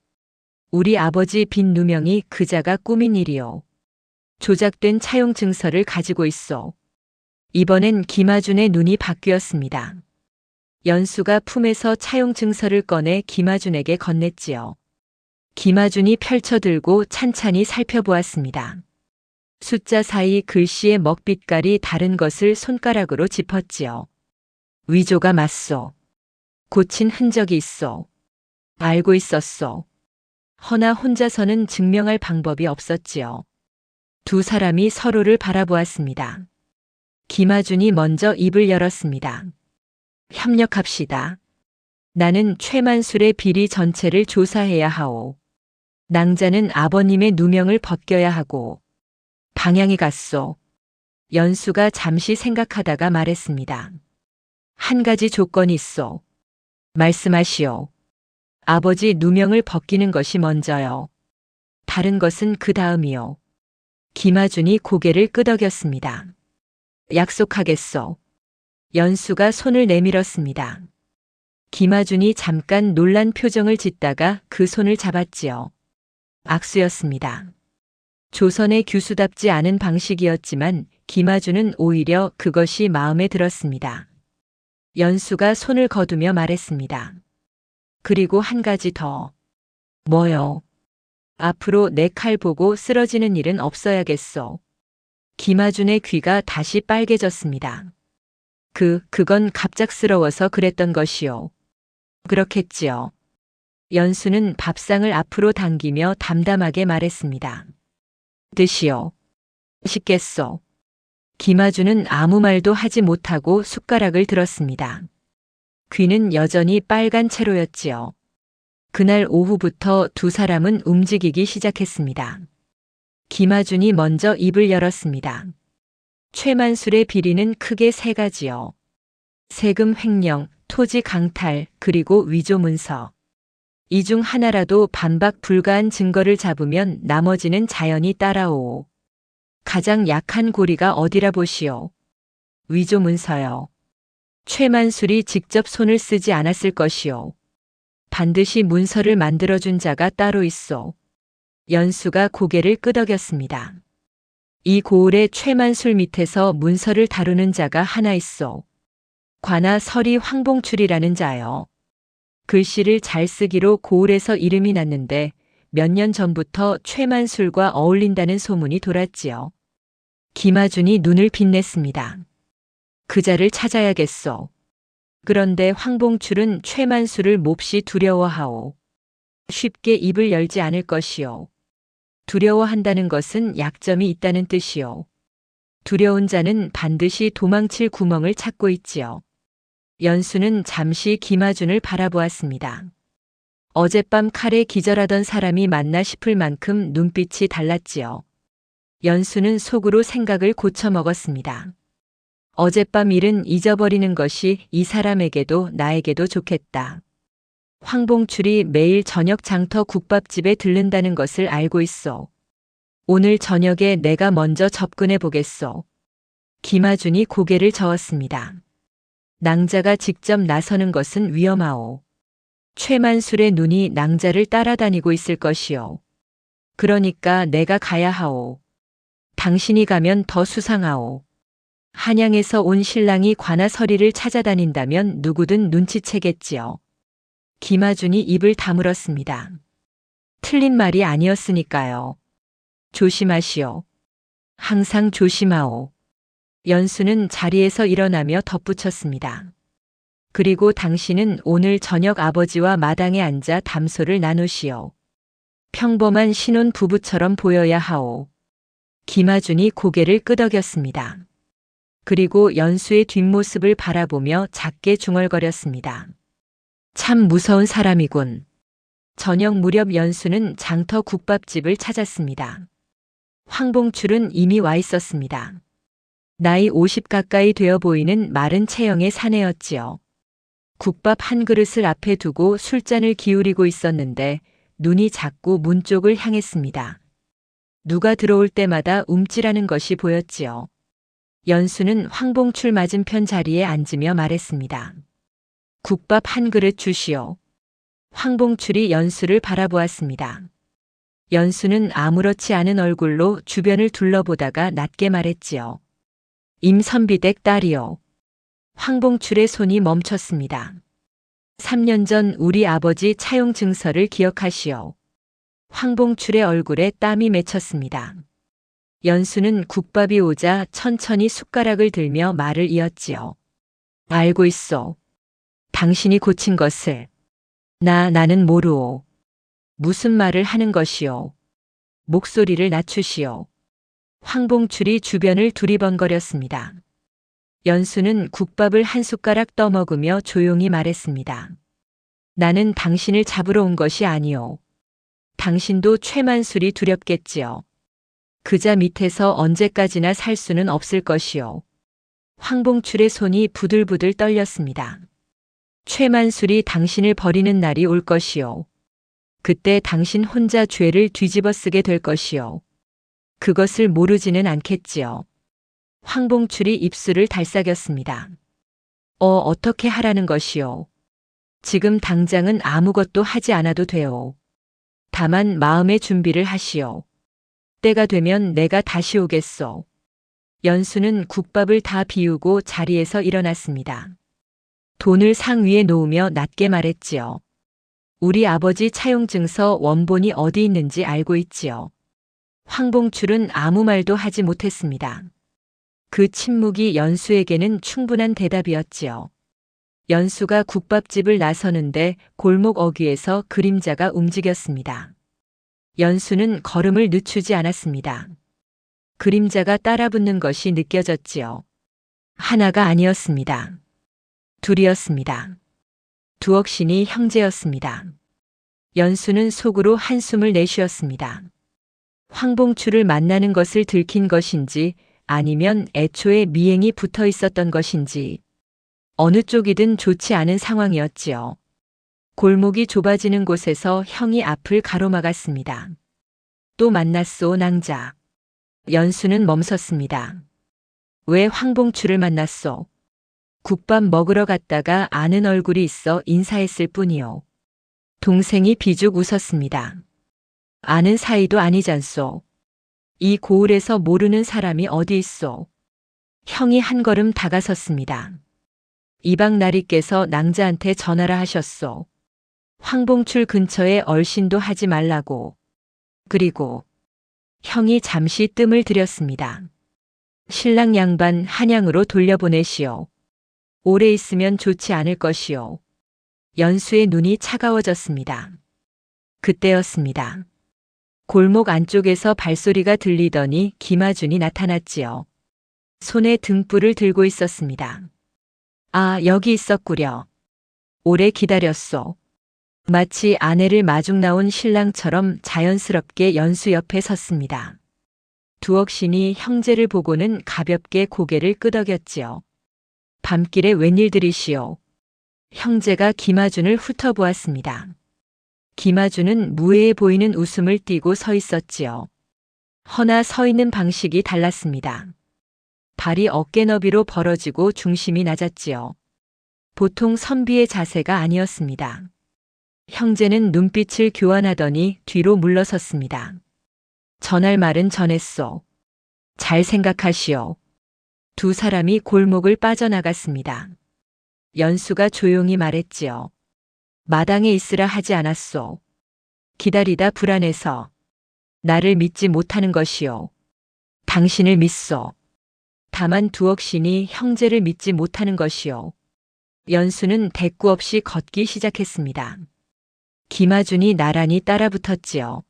우리 아버지 빈 누명이 그자가 꾸민 일이오. 조작된 차용 증서를 가지고 있어. 이번엔 김아준의 눈이 바뀌었습니다. 연수가 품에서 차용 증서를 꺼내 김아준에게 건넸지요. 김아준이 펼쳐들고 찬찬히 살펴보았습니다. 숫자 사이 글씨의 먹빛깔이 다른 것을 손가락으로 짚었지요. 위조가 맞소. 고친 흔적이 있어. 알고 있었소. 허나 혼자서는 증명할 방법이 없었지요. 두 사람이 서로를 바라보았습니다. 김아준이 먼저 입을 열었습니다. 협력합시다. 나는 최만술의 비리 전체를 조사해야 하오. 낭자는 아버님의 누명을 벗겨야 하고. 방향이 갔소. 연수가 잠시 생각하다가 말했습니다. 한 가지 조건이 있어. 말씀하시오. 아버지 누명을 벗기는 것이 먼저요. 다른 것은 그 다음이요. 김아준이 고개를 끄덕였습니다. 약속하겠소. 연수가 손을 내밀었습니다. 김아준이 잠깐 놀란 표정을 짓다가 그 손을 잡았지요. 악수였습니다. 조선의 규수답지 않은 방식이었지만 김아준은 오히려 그것이 마음에 들었습니다. 연수가 손을 거두며 말했습니다. 그리고 한 가지 더. 뭐요? 앞으로 내 칼 보고 쓰러지는 일은 없어야겠소. 김아준의 귀가 다시 빨개졌습니다. 그건 갑작스러워서 그랬던 것이요. 그렇겠지요. 연수는 밥상을 앞으로 당기며 담담하게 말했습니다. 드시오. 식겠소. 김아준은 아무 말도 하지 못하고 숟가락을 들었습니다. 귀는 여전히 빨간 채로였지요. 그날 오후부터 두 사람은 움직이기 시작했습니다. 김아준이 먼저 입을 열었습니다. 최만술의 비리는 크게 세 가지요. 세금 횡령, 토지 강탈, 그리고 위조 문서. 이 중 하나라도 반박 불가한 증거를 잡으면 나머지는 자연히 따라오오. 가장 약한 고리가 어디라 보시오. 위조 문서요. 최만술이 직접 손을 쓰지 않았을 것이오. 반드시 문서를 만들어준 자가 따로 있어. 연수가 고개를 끄덕였습니다. 이 고을의 최만술 밑에서 문서를 다루는 자가 하나 있어. 관아 서리 황봉출이라는 자요. 글씨를 잘 쓰기로 고을에서 이름이 났는데 몇 년 전부터 최만술과 어울린다는 소문이 돌았지요. 김아준이 눈을 빛냈습니다. 그 자를 찾아야겠어. 그런데 황봉출은 최만술을 몹시 두려워하오. 쉽게 입을 열지 않을 것이오. 두려워한다는 것은 약점이 있다는 뜻이오. 두려운 자는 반드시 도망칠 구멍을 찾고 있지요. 연수는 잠시 김아준을 바라보았습니다. 어젯밤 칼에 기절하던 사람이 맞나 싶을 만큼 눈빛이 달랐지요. 연수는 속으로 생각을 고쳐먹었습니다. 어젯밤 일은 잊어버리는 것이 이 사람에게도 나에게도 좋겠다. 황봉출이 매일 저녁 장터 국밥집에 들른다는 것을 알고 있어. 오늘 저녁에 내가 먼저 접근해 보겠소. 김아준이 고개를 저었습니다. 낭자가 직접 나서는 것은 위험하오. 최만술의 눈이 낭자를 따라다니고 있을 것이오. 그러니까 내가 가야 하오. 당신이 가면 더 수상하오. 한양에서 온 신랑이 관아 서리를 찾아다닌다면 누구든 눈치채겠지요. 김아준이 입을 다물었습니다. 틀린 말이 아니었으니까요. 조심하시오. 항상 조심하오. 연수는 자리에서 일어나며 덧붙였습니다. 그리고 당신은 오늘 저녁 아버지와 마당에 앉아 담소를 나누시오. 평범한 신혼 부부처럼 보여야 하오. 김아준이 고개를 끄덕였습니다. 그리고 연수의 뒷모습을 바라보며 작게 중얼거렸습니다. 참 무서운 사람이군. 저녁 무렵 연수는 장터 국밥집을 찾았습니다. 황봉출은 이미 와 있었습니다. 나이 50 가까이 되어 보이는 마른 체형의 사내였지요. 국밥 한 그릇을 앞에 두고 술잔을 기울이고 있었는데 눈이 자꾸 문 쪽을 향했습니다. 누가 들어올 때마다 움찔하는 것이 보였지요. 연수는 황봉출 맞은편 자리에 앉으며 말했습니다. 국밥 한 그릇 주시오. 황봉출이 연수를 바라보았습니다. 연수는 아무렇지 않은 얼굴로 주변을 둘러보다가 낮게 말했지요. 임선비댁 딸이요. 황봉출의 손이 멈췄습니다. 3년 전 우리 아버지 차용 증서를 기억하시오. 황봉출의 얼굴에 땀이 맺혔습니다. 연수는 국밥이 오자 천천히 숟가락을 들며 말을 이었지요. 알고 있소. 당신이 고친 것을. 나는 모르오. 무슨 말을 하는 것이오. 목소리를 낮추시오. 황봉출이 주변을 두리번거렸습니다. 연수는 국밥을 한 숟가락 떠먹으며 조용히 말했습니다. 나는 당신을 잡으러 온 것이 아니오. 당신도 최만술이 두렵겠지요. 그자 밑에서 언제까지나 살 수는 없을 것이오. 황봉출의 손이 부들부들 떨렸습니다. 최만술이 당신을 버리는 날이 올 것이오. 그때 당신 혼자 죄를 뒤집어 쓰게 될 것이오. 그것을 모르지는 않겠지요. 황봉출이 입술을 달싹였습니다. 어떻게 하라는 것이오. 지금 당장은 아무것도 하지 않아도 돼요. 다만 마음의 준비를 하시오. 때가 되면 내가 다시 오겠소. 연수는 국밥을 다 비우고 자리에서 일어났습니다. 돈을 상 위에 놓으며 낮게 말했지요. 우리 아버지 차용 증서 원본이 어디 있는지 알고 있지요. 황봉출은 아무 말도 하지 못했습니다. 그 침묵이 연수에게는 충분한 대답이었지요. 연수가 국밥집을 나서는데 골목 어귀에서 그림자가 움직였습니다. 연수는 걸음을 늦추지 않았습니다. 그림자가 따라붙는 것이 느껴졌지요. 하나가 아니었습니다. 둘이었습니다. 두억신이 형제였습니다. 연수는 속으로 한숨을 내쉬었습니다. 황봉출을 만나는 것을 들킨 것인지 아니면 애초에 미행이 붙어 있었던 것인지 어느 쪽이든 좋지 않은 상황이었지요. 골목이 좁아지는 곳에서 형이 앞을 가로막았습니다. 또 만났소 낭자. 연수는 멈섰습니다. 왜 황봉출을 만났소? 국밥 먹으러 갔다가 아는 얼굴이 있어 인사했을 뿐이요. 동생이 비죽 웃었습니다. 아는 사이도 아니잖소. 이 고을에서 모르는 사람이 어디 있소. 형이 한 걸음 다가섰습니다. 이방 나리께서 낭자한테 전하라 하셨소. 황봉출 근처에 얼씬도 하지 말라고. 그리고 형이 잠시 뜸을 들였습니다. 신랑 양반 한양으로 돌려보내시오. 오래 있으면 좋지 않을 것이오. 연수의 눈이 차가워졌습니다. 그때였습니다. 골목 안쪽에서 발소리가 들리더니 김아준이 나타났지요. 손에 등불을 들고 있었습니다. 아, 여기 있었구려. 오래 기다렸소. 마치 아내를 마중 나온 신랑처럼 자연스럽게 연수 옆에 섰습니다. 두억신이 형제를 보고는 가볍게 고개를 끄덕였지요. 밤길에 웬일들이시오. 형제가 김아준을 훑어보았습니다. 김아준은 무해해 보이는 웃음을 띠고 서 있었지요. 허나 서 있는 방식이 달랐습니다. 발이 어깨 너비로 벌어지고 중심이 낮았지요. 보통 선비의 자세가 아니었습니다. 형제는 눈빛을 교환하더니 뒤로 물러섰습니다. 전할 말은 전했소. 잘 생각하시오. 두 사람이 골목을 빠져나갔습니다. 연수가 조용히 말했지요. 마당에 있으라 하지 않았소. 기다리다 불안해서. 나를 믿지 못하는 것이요. 당신을 믿소. 다만 두억신이 형제를 믿지 못하는 것이요. 연수는 대꾸 없이 걷기 시작했습니다. 김아준이 나란히 따라붙었지요.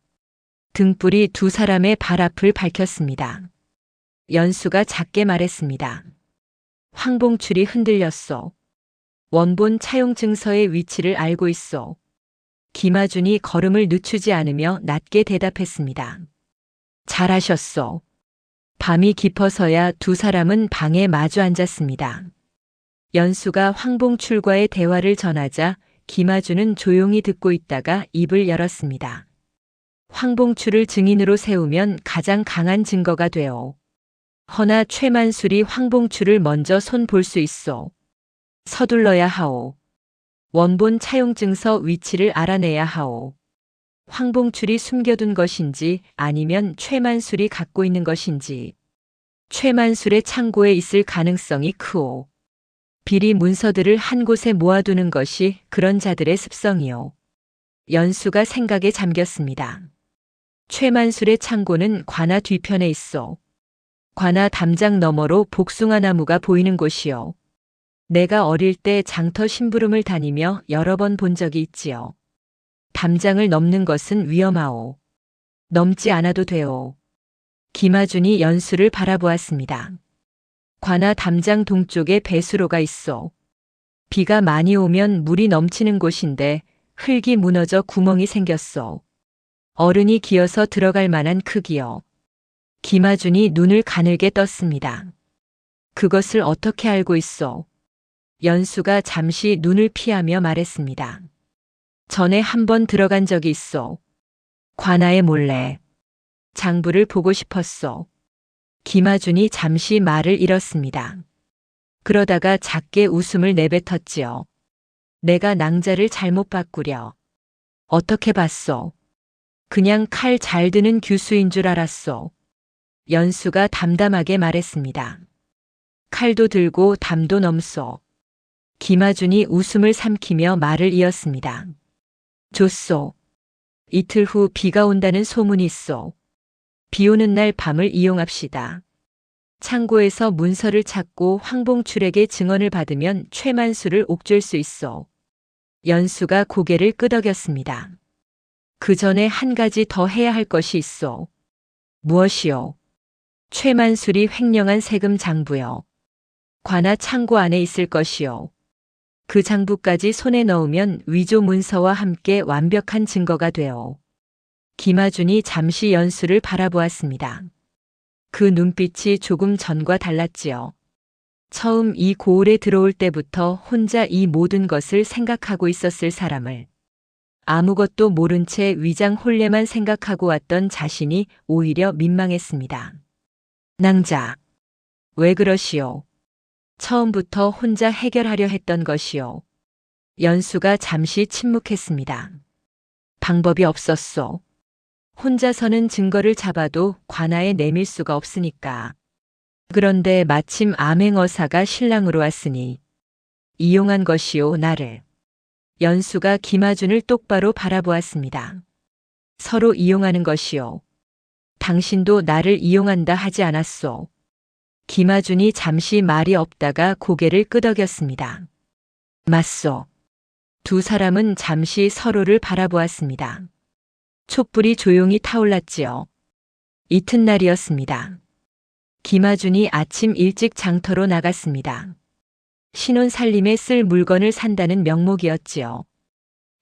등불이 두 사람의 발 앞을 밝혔습니다. 연수가 작게 말했습니다. 황봉출이 흔들렸소. 원본 차용 증서의 위치를 알고 있소. 김아준이 걸음을 늦추지 않으며 낮게 대답했습니다. 잘하셨소. 밤이 깊어서야 두 사람은 방에 마주 앉았습니다. 연수가 황봉출과의 대화를 전하자 김아준은 조용히 듣고 있다가 입을 열었습니다. 황봉출을 증인으로 세우면 가장 강한 증거가 되오. 허나 최만술이 황봉출을 먼저 손 볼 수 있소. 서둘러야 하오. 원본 차용증서 위치를 알아내야 하오. 황봉출이 숨겨둔 것인지 아니면 최만술이 갖고 있는 것인지. 최만술의 창고에 있을 가능성이 크오. 비리 문서들을 한 곳에 모아두는 것이 그런 자들의 습성이오. 연수가 생각에 잠겼습니다. 최만술의 창고는 관아 뒤편에 있어. 관아 담장 너머로 복숭아 나무가 보이는 곳이요. 내가 어릴 때 장터 심부름을 다니며 여러 번 본 적이 있지요. 담장을 넘는 것은 위험하오. 넘지 않아도 돼오. 김아준이 연수를 바라보았습니다. 관아 담장 동쪽에 배수로가 있어. 비가 많이 오면 물이 넘치는 곳인데 흙이 무너져 구멍이 생겼어. 어른이 기어서 들어갈 만한 크기요. 김아준이 눈을 가늘게 떴습니다. 그것을 어떻게 알고 있어? 연수가 잠시 눈을 피하며 말했습니다. 전에 한 번 들어간 적이 있어. 관아에 몰래. 장부를 보고 싶었어. 김아준이 잠시 말을 잃었습니다. 그러다가 작게 웃음을 내뱉었지요. 내가 낭자를 잘못 바꾸려. 어떻게 봤어? 그냥 칼 잘 드는 규수인 줄 알았어. 연수가 담담하게 말했습니다. 칼도 들고 담도 넘소. 김아준이 웃음을 삼키며 말을 이었습니다. 좋소. 이틀 후 비가 온다는 소문이 있어. 비 오는 날 밤을 이용합시다. 창고에서 문서를 찾고 황봉출에게 증언을 받으면 최만수를 옥죄할 수 있어. 연수가 고개를 끄덕였습니다. 그 전에 한 가지 더 해야 할 것이 있어. 무엇이요? 최만술이 횡령한 세금 장부요. 관아 창고 안에 있을 것이요. 그 장부까지 손에 넣으면 위조 문서와 함께 완벽한 증거가 되어. 김아준이 잠시 연수를 바라보았습니다. 그 눈빛이 조금 전과 달랐지요. 처음 이 고을에 들어올 때부터 혼자 이 모든 것을 생각하고 있었을 사람을 아무것도 모른 채 위장 혼례만 생각하고 왔던 자신이 오히려 민망했습니다. 낭자, 왜 그러시오? 처음부터 혼자 해결하려 했던 것이요. 연수가 잠시 침묵했습니다. 방법이 없었소. 혼자서는 증거를 잡아도 관아에 내밀 수가 없으니까. 그런데 마침 암행어사가 신랑으로 왔으니 이용한 것이요, 나를. 연수가 김아준을 똑바로 바라보았습니다. 서로 이용하는 것이요. 당신도 나를 이용한다 하지 않았소. 김아준이 잠시 말이 없다가 고개를 끄덕였습니다. 맞소. 두 사람은 잠시 서로를 바라보았습니다. 촛불이 조용히 타올랐지요. 이튿날이었습니다. 김아준이 아침 일찍 장터로 나갔습니다. 신혼 살림에 쓸 물건을 산다는 명목이었지요.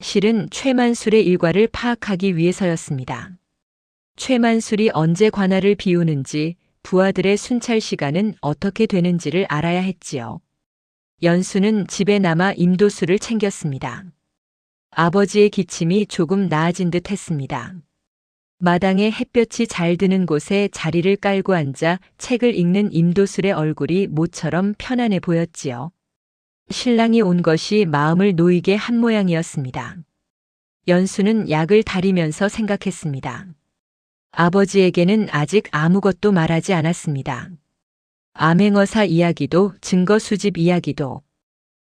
실은 최만술의 일과를 파악하기 위해서였습니다. 최만술이 언제 관아를 비우는지, 부하들의 순찰 시간은 어떻게 되는지를 알아야 했지요. 연수는 집에 남아 임도수를 챙겼습니다. 아버지의 기침이 조금 나아진 듯 했습니다. 마당에 햇볕이 잘 드는 곳에 자리를 깔고 앉아 책을 읽는 임도술의 얼굴이 모처럼 편안해 보였지요. 신랑이 온 것이 마음을 놓이게 한 모양이었습니다. 연수는 약을 다리면서 생각했습니다. 아버지에게는 아직 아무것도 말하지 않았습니다. 암행어사 이야기도 증거 수집 이야기도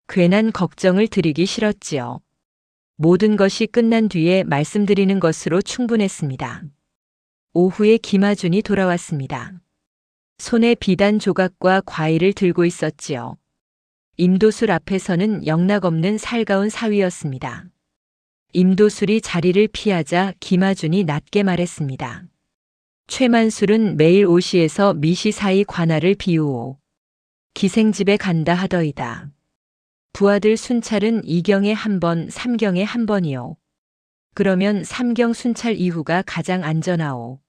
괜한 걱정을 드리기 싫었지요. 모든 것이 끝난 뒤에 말씀드리는 것으로 충분했습니다. 오후에 김아준이 돌아왔습니다. 손에 비단 조각과 과일을 들고 있었지요. 임도술 앞에서는 영락없는 살가운 사위였습니다. 임도술이 자리를 피하자 김아준이 낮게 말했습니다. 최만술은 매일 오시에서 미시 사이 관아를 비우오. 기생집에 간다 하더이다. 부하들 순찰은 2경에 한 번, 3경에 한 번이요. 그러면 3경 순찰 이후가 가장 안전하오.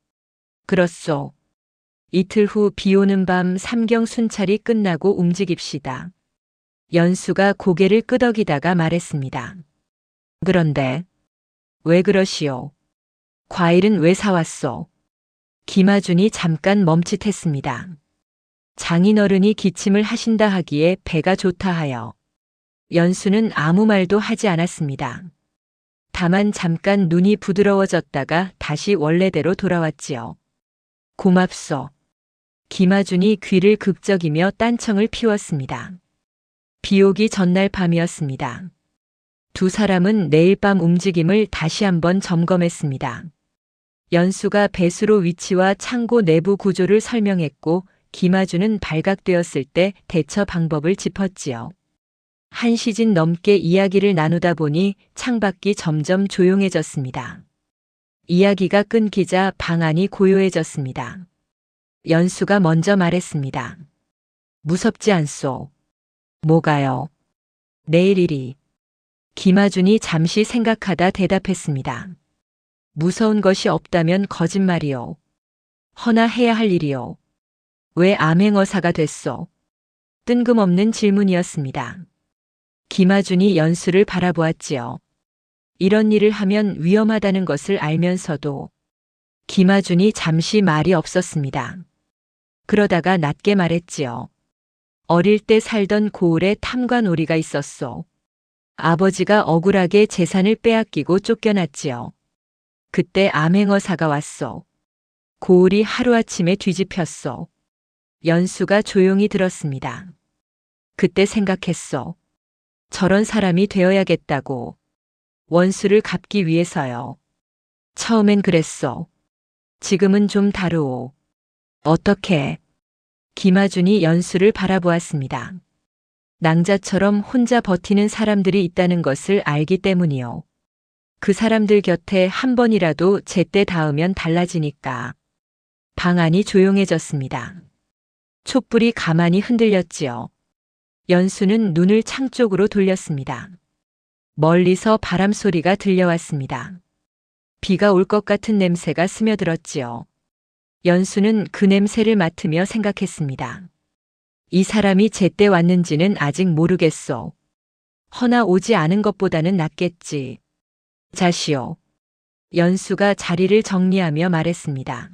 그렇소. 이틀 후 비 오는 밤 3경 순찰이 끝나고 움직입시다. 연수가 고개를 끄덕이다가 말했습니다. 그런데 왜 그러시오? 과일은 왜 사왔소? 김아준이 잠깐 멈칫했습니다. 장인어른이 기침을 하신다 하기에 배가 좋다 하여. 연수는 아무 말도 하지 않았습니다. 다만 잠깐 눈이 부드러워졌다가 다시 원래대로 돌아왔지요. 고맙소. 김아준이 귀를 극적이며 딴청을 피웠습니다. 비 오기 전날 밤이었습니다. 두 사람은 내일 밤 움직임을 다시 한번 점검했습니다. 연수가 배수로 위치와 창고 내부 구조를 설명했고 김아준은 발각되었을 때 대처 방법을 짚었지요. 한 시즌 넘게 이야기를 나누다 보니 창밖이 점점 조용해졌습니다. 이야기가 끊기자 방안이 고요해졌습니다. 연수가 먼저 말했습니다. 무섭지 않소? 뭐가요? 내일 일이. 김아준이 잠시 생각하다 대답했습니다. 무서운 것이 없다면 거짓말이요. 허나 해야 할 일이요. 왜 암행어사가 됐소? 뜬금없는 질문이었습니다. 김아준이 연수를 바라보았지요. 이런 일을 하면 위험하다는 것을 알면서도 김아준이 잠시 말이 없었습니다. 그러다가 낮게 말했지요. 어릴 때 살던 고을에 탐관오리가 있었소. 아버지가 억울하게 재산을 빼앗기고 쫓겨났지요. 그때 암행어사가 왔소. 고을이 하루아침에 뒤집혔소. 연수가 조용히 들었습니다. 그때 생각했소. 저런 사람이 되어야겠다고. 원수를 갚기 위해서요. 처음엔 그랬소. 지금은 좀 다르오. 어떻게? 김아준이 연수를 바라보았습니다. 낭자처럼 혼자 버티는 사람들이 있다는 것을 알기 때문이요. 그 사람들 곁에 한 번이라도 제때 닿으면 달라지니까. 방안이 조용해졌습니다. 촛불이 가만히 흔들렸지요. 연수는 눈을 창 쪽으로 돌렸습니다. 멀리서 바람 소리가 들려왔습니다. 비가 올 것 같은 냄새가 스며들었지요. 연수는 그 냄새를 맡으며 생각했습니다. 이 사람이 제때 왔는지는 아직 모르겠소. 허나 오지 않은 것보다는 낫겠지. 자시오. 연수가 자리를 정리하며 말했습니다.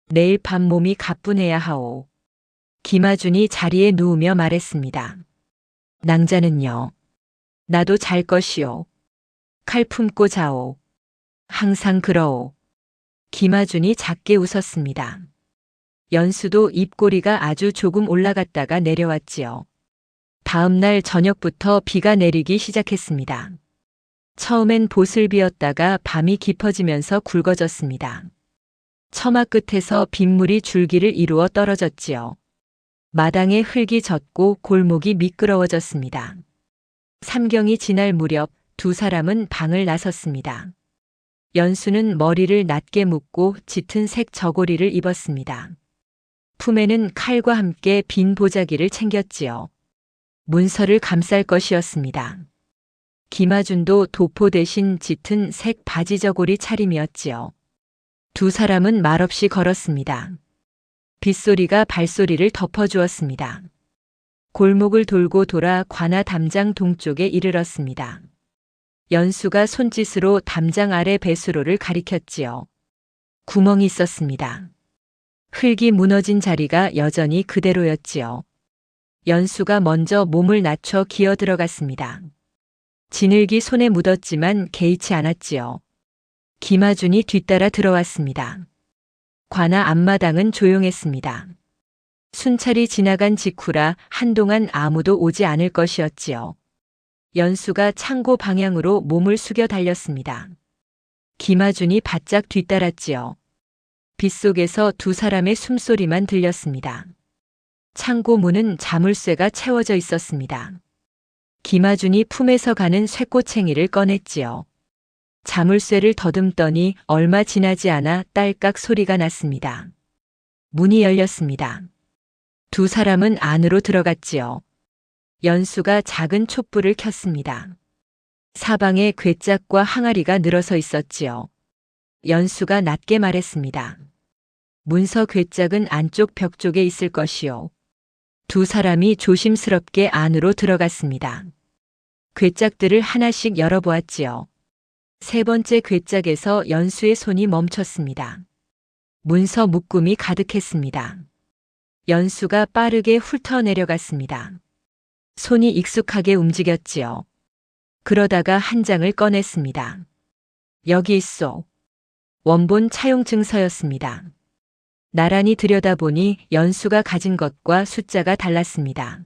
내일 밤 몸이 가뿐해야 하오. 김아준이 자리에 누우며 말했습니다. 낭자는요. 나도 잘 것이오. 칼 품고 자오. 항상 그러오. 김아준이 작게 웃었습니다. 연수도 입꼬리가 아주 조금 올라갔다가 내려왔지요. 다음 날 저녁부터 비가 내리기 시작했습니다. 처음엔 보슬비었다가 밤이 깊어지면서 굵어졌습니다. 처마 끝에서 빗물이 줄기를 이루어 떨어졌지요. 마당에 흙이 젖고 골목이 미끄러워졌습니다. 삼경이 지날 무렵 두 사람은 방을 나섰습니다. 연수는 머리를 낮게 묶고 짙은 색 저고리를 입었습니다. 품에는 칼과 함께 빈 보자기를 챙겼지요. 문서를 감쌀 것이었습니다. 김아준도 도포 대신 짙은 색 바지 저고리 차림이었지요. 두 사람은 말없이 걸었습니다. 빗소리가 발소리를 덮어주었습니다. 골목을 돌고 돌아 관아 담장 동쪽에 이르렀습니다. 연수가 손짓으로 담장 아래 배수로를 가리켰지요. 구멍이 있었습니다. 흙이 무너진 자리가 여전히 그대로였지요. 연수가 먼저 몸을 낮춰 기어 들어갔습니다. 진흙이 손에 묻었지만 개의치 않았지요. 김아준이 뒤따라 들어왔습니다. 관아 앞마당은 조용했습니다. 순찰이 지나간 직후라 한동안 아무도 오지 않을 것이었지요. 연수가 창고 방향으로 몸을 숙여 달렸습니다. 김아준이 바짝 뒤따랐지요. 빗속에서 두 사람의 숨소리만 들렸습니다. 창고 문은 자물쇠가 채워져 있었습니다. 김아준이 품에서 가는 쇠꼬챙이를 꺼냈지요. 자물쇠를 더듬더니 얼마 지나지 않아 딸깍 소리가 났습니다. 문이 열렸습니다. 두 사람은 안으로 들어갔지요. 연수가 작은 촛불을 켰습니다. 사방에 괴짝과 항아리가 늘어서 있었지요. 연수가 낮게 말했습니다. 문서 괴짝은 안쪽 벽 쪽에 있을 것이요. 두 사람이 조심스럽게 안으로 들어갔습니다. 괴짝들을 하나씩 열어보았지요. 세 번째 괴짝에서 연수의 손이 멈췄습니다. 문서 묶음이 가득했습니다. 연수가 빠르게 훑어 내려갔습니다. 손이 익숙하게 움직였지요. 그러다가 한 장을 꺼냈습니다. 여기 있소. 원본 차용 증서였습니다. 나란히 들여다보니 연수가 가진 것과 숫자가 달랐습니다.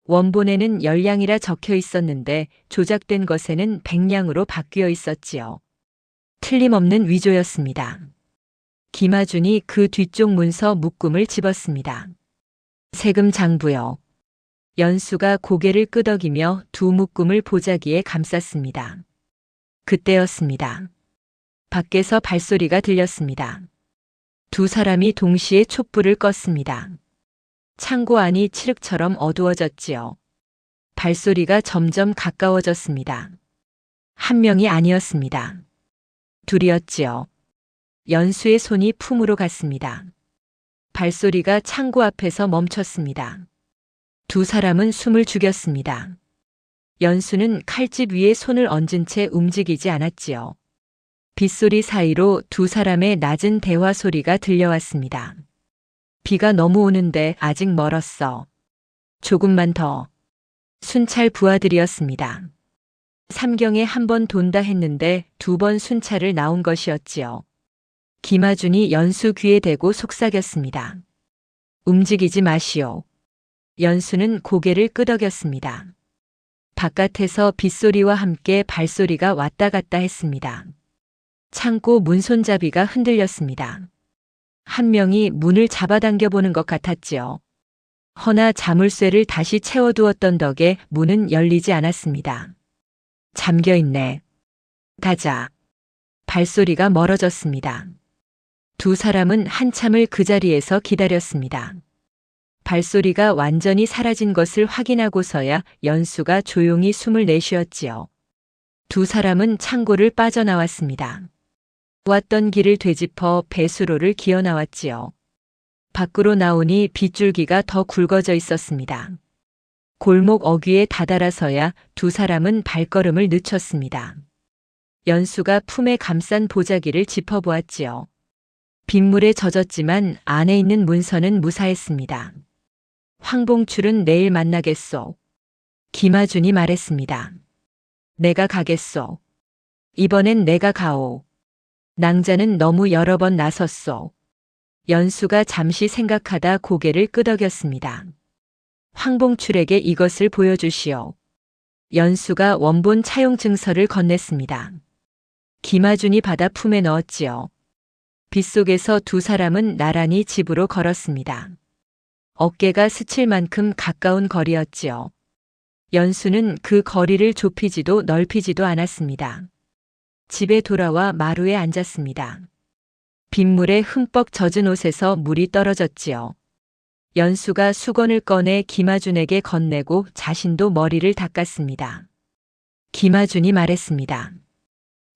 원본에는 열량이라 적혀 있었는데 조작된 것에는 백량으로 바뀌어 있었지요. 틀림없는 위조였습니다. 김아준이 그 뒤쪽 문서 묶음을 집었습니다. 세금 장부요. 연수가 고개를 끄덕이며 두 묶음을 보자기에 감쌌습니다. 그때였습니다. 밖에서 발소리가 들렸습니다. 두 사람이 동시에 촛불을 껐습니다. 창고 안이 칠흑처럼 어두워졌지요. 발소리가 점점 가까워졌습니다. 한 명이 아니었습니다. 둘이었지요. 연수의 손이 품으로 갔습니다. 발소리가 창고 앞에서 멈췄습니다. 두 사람은 숨을 죽였습니다. 연수는 칼집 위에 손을 얹은 채 움직이지 않았지요. 빗소리 사이로 두 사람의 낮은 대화 소리가 들려왔습니다. 비가 너무 오는데 아직 멀었어. 조금만 더. 순찰 부하들이었습니다. 삼경에 한 번 돈다 했는데 두 번 순찰을 나온 것이었지요. 김아준이 연수 귀에 대고 속삭였습니다. 움직이지 마시오. 연수는 고개를 끄덕였습니다. 바깥에서 빗소리와 함께 발소리가 왔다 갔다 했습니다. 창고 문손잡이가 흔들렸습니다. 한 명이 문을 잡아당겨 보는 것 같았지요. 허나 자물쇠를 다시 채워두었던 덕에 문은 열리지 않았습니다. 잠겨있네. 가자. 발소리가 멀어졌습니다. 두 사람은 한참을 그 자리에서 기다렸습니다. 발소리가 완전히 사라진 것을 확인하고서야 연수가 조용히 숨을 내쉬었지요. 두 사람은 창고를 빠져나왔습니다. 왔던 길을 되짚어 배수로를 기어 나왔지요. 밖으로 나오니 빗줄기가 더 굵어져 있었습니다. 골목 어귀에 다다라서야 두 사람은 발걸음을 늦췄습니다. 연수가 품에 감싼 보자기를 짚어보았지요. 빗물에 젖었지만 안에 있는 문서는 무사했습니다. 황봉출은 내일 만나겠소. 김아준이 말했습니다. 내가 가겠소. 이번엔 내가 가오. 낭자는 너무 여러 번 나섰소. 연수가 잠시 생각하다 고개를 끄덕였습니다. 황봉출에게 이것을 보여주시오. 연수가 원본 차용 증서를 건넸습니다. 김아준이 받아 품에 넣었지요. 빗속에서 두 사람은 나란히 집으로 걸었습니다. 어깨가 스칠 만큼 가까운 거리였지요. 연수는 그 거리를 좁히지도 넓히지도 않았습니다. 집에 돌아와 마루에 앉았습니다. 빗물에 흠뻑 젖은 옷에서 물이 떨어졌지요. 연수가 수건을 꺼내 김아준에게 건네고 자신도 머리를 닦았습니다. 김아준이 말했습니다.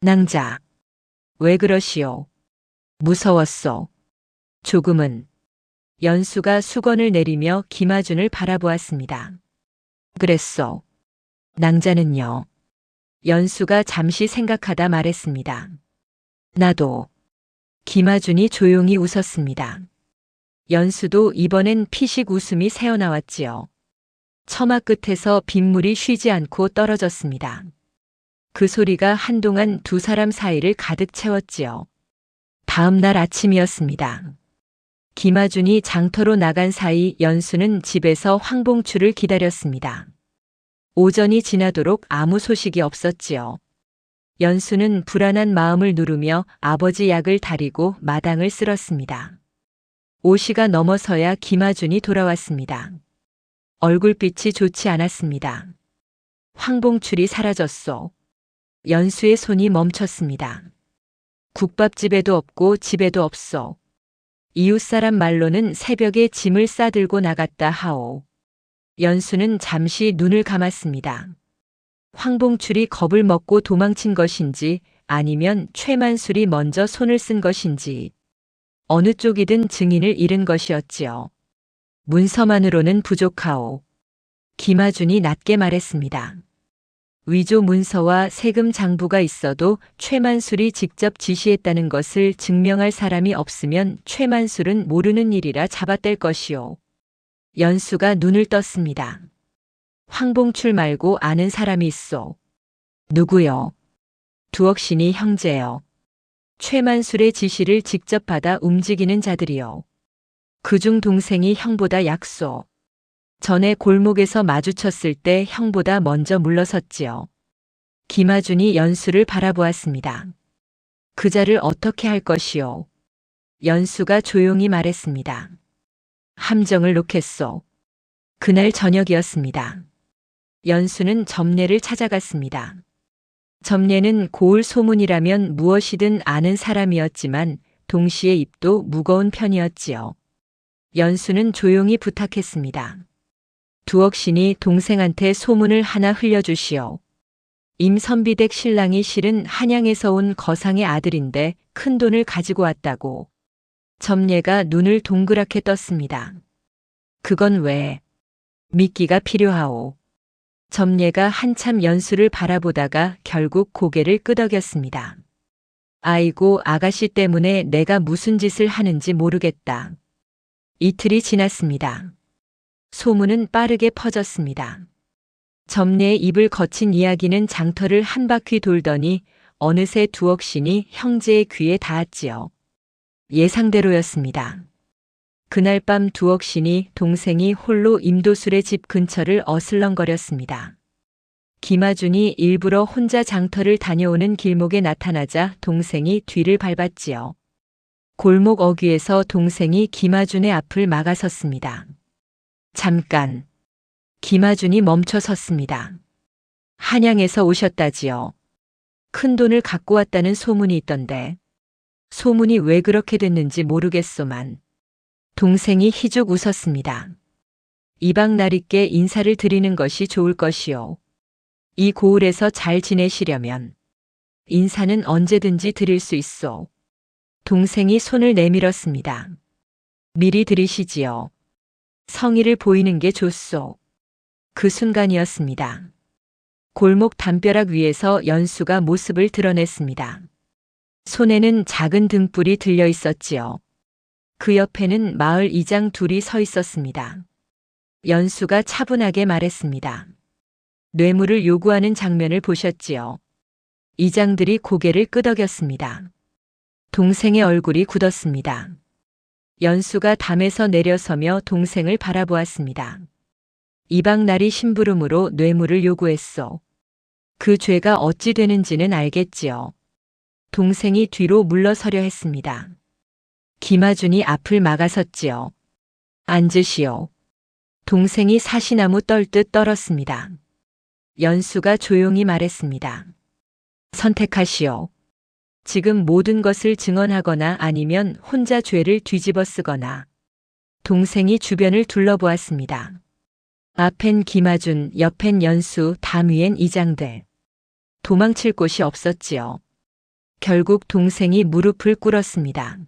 낭자, 왜 그러시오? 무서웠소. 조금은. 연수가 수건을 내리며 김아준을 바라보았습니다. 그랬소. 낭자는요? 연수가 잠시 생각하다 말했습니다. 나도. 김아준이 조용히 웃었습니다. 연수도 이번엔 피식 웃음이 새어나왔지요. 처마 끝에서 빗물이 쉬지 않고 떨어졌습니다. 그 소리가 한동안 두 사람 사이를 가득 채웠지요. 다음 날 아침이었습니다. 김아준이 장터로 나간 사이 연수는 집에서 황봉출을 기다렸습니다. 오전이 지나도록 아무 소식이 없었지요. 연수는 불안한 마음을 누르며 아버지 약을 다리고 마당을 쓸었습니다. 오시가 넘어서야 김아준이 돌아왔습니다. 얼굴빛이 좋지 않았습니다. 황봉출이 사라졌소. 연수의 손이 멈췄습니다. 국밥집에도 없고 집에도 없소. 이웃사람 말로는 새벽에 짐을 싸들고 나갔다 하오. 연수는 잠시 눈을 감았습니다. 황봉출이 겁을 먹고 도망친 것인지 아니면 최만술이 먼저 손을 쓴 것인지 어느 쪽이든 증인을 잃은 것이었지요. 문서만으로는 부족하오. 김아준이 낮게 말했습니다. 위조 문서와 세금 장부가 있어도 최만술이 직접 지시했다는 것을 증명할 사람이 없으면 최만술은 모르는 일이라 잡아뗄 것이오. 연수가 눈을 떴습니다. 황봉출 말고 아는 사람이 있소. 누구요? 두억신이 형제요. 최만술의 지시를 직접 받아 움직이는 자들이요. 그중 동생이 형보다 약소. 전에 골목에서 마주쳤을 때 형보다 먼저 물러섰지요. 김아준이 연수를 바라보았습니다. 그자를 어떻게 할 것이요? 연수가 조용히 말했습니다. 함정을 놓겠소. 그날 저녁이었습니다. 연수는 점례를 찾아갔습니다. 점례는 고을 소문이라면 무엇이든 아는 사람이었지만 동시에 입도 무거운 편이었지요. 연수는 조용히 부탁했습니다. 두억신이 동생한테 소문을 하나 흘려주시오. 임선비댁 신랑이 실은 한양에서 온 거상의 아들인데 큰 돈을 가지고 왔다고. 점례가 눈을 동그랗게 떴습니다. 그건 왜? 미끼가 필요하오. 점례가 한참 연수를 바라보다가 결국 고개를 끄덕였습니다. 아이고, 아가씨 때문에 내가 무슨 짓을 하는지 모르겠다. 이틀이 지났습니다. 소문은 빠르게 퍼졌습니다. 점례의 입을 거친 이야기는 장터를 한 바퀴 돌더니 어느새 두억신이 형제의 귀에 닿았지요. 예상대로였습니다. 그날 밤 두억신이 동생이 홀로 임도술의 집 근처를 어슬렁거렸습니다. 김아준이 일부러 혼자 장터를 다녀오는 길목에 나타나자 동생이 뒤를 밟았지요. 골목 어귀에서 동생이 김아준의 앞을 막아섰습니다. 잠깐. 김아준이 멈춰 섰습니다. 한양에서 오셨다지요. 큰 돈을 갖고 왔다는 소문이 있던데. 소문이 왜 그렇게 됐는지 모르겠소만. 동생이 희죽 웃었습니다. 이방나리께 인사를 드리는 것이 좋을 것이요. 이 고을에서 잘 지내시려면 인사는 언제든지 드릴 수 있소. 동생이 손을 내밀었습니다. 미리 드리시지요. 성의를 보이는 게 좋소. 그 순간이었습니다. 골목 담벼락 위에서 연수가 모습을 드러냈습니다. 손에는 작은 등불이 들려 있었지요. 그 옆에는 마을 이장 둘이 서 있었습니다. 연수가 차분하게 말했습니다. 뇌물을 요구하는 장면을 보셨지요. 이장들이 고개를 끄덕였습니다. 동생의 얼굴이 굳었습니다. 연수가 담에서 내려서며 동생을 바라보았습니다. 이방나리 심부름으로 뇌물을 요구했소. 그 죄가 어찌 되는지는 알겠지요. 동생이 뒤로 물러서려 했습니다. 김아준이 앞을 막아섰지요. 앉으시오. 동생이 사시나무 떨듯 떨었습니다. 연수가 조용히 말했습니다. 선택하시오. 지금 모든 것을 증언하거나 아니면 혼자 죄를 뒤집어 쓰거나. 동생이 주변을 둘러보았습니다. 앞엔 김아준, 옆엔 연수, 담 위엔 이장들. 도망칠 곳이 없었지요. 결국 동생이 무릎을 꿇었습니다.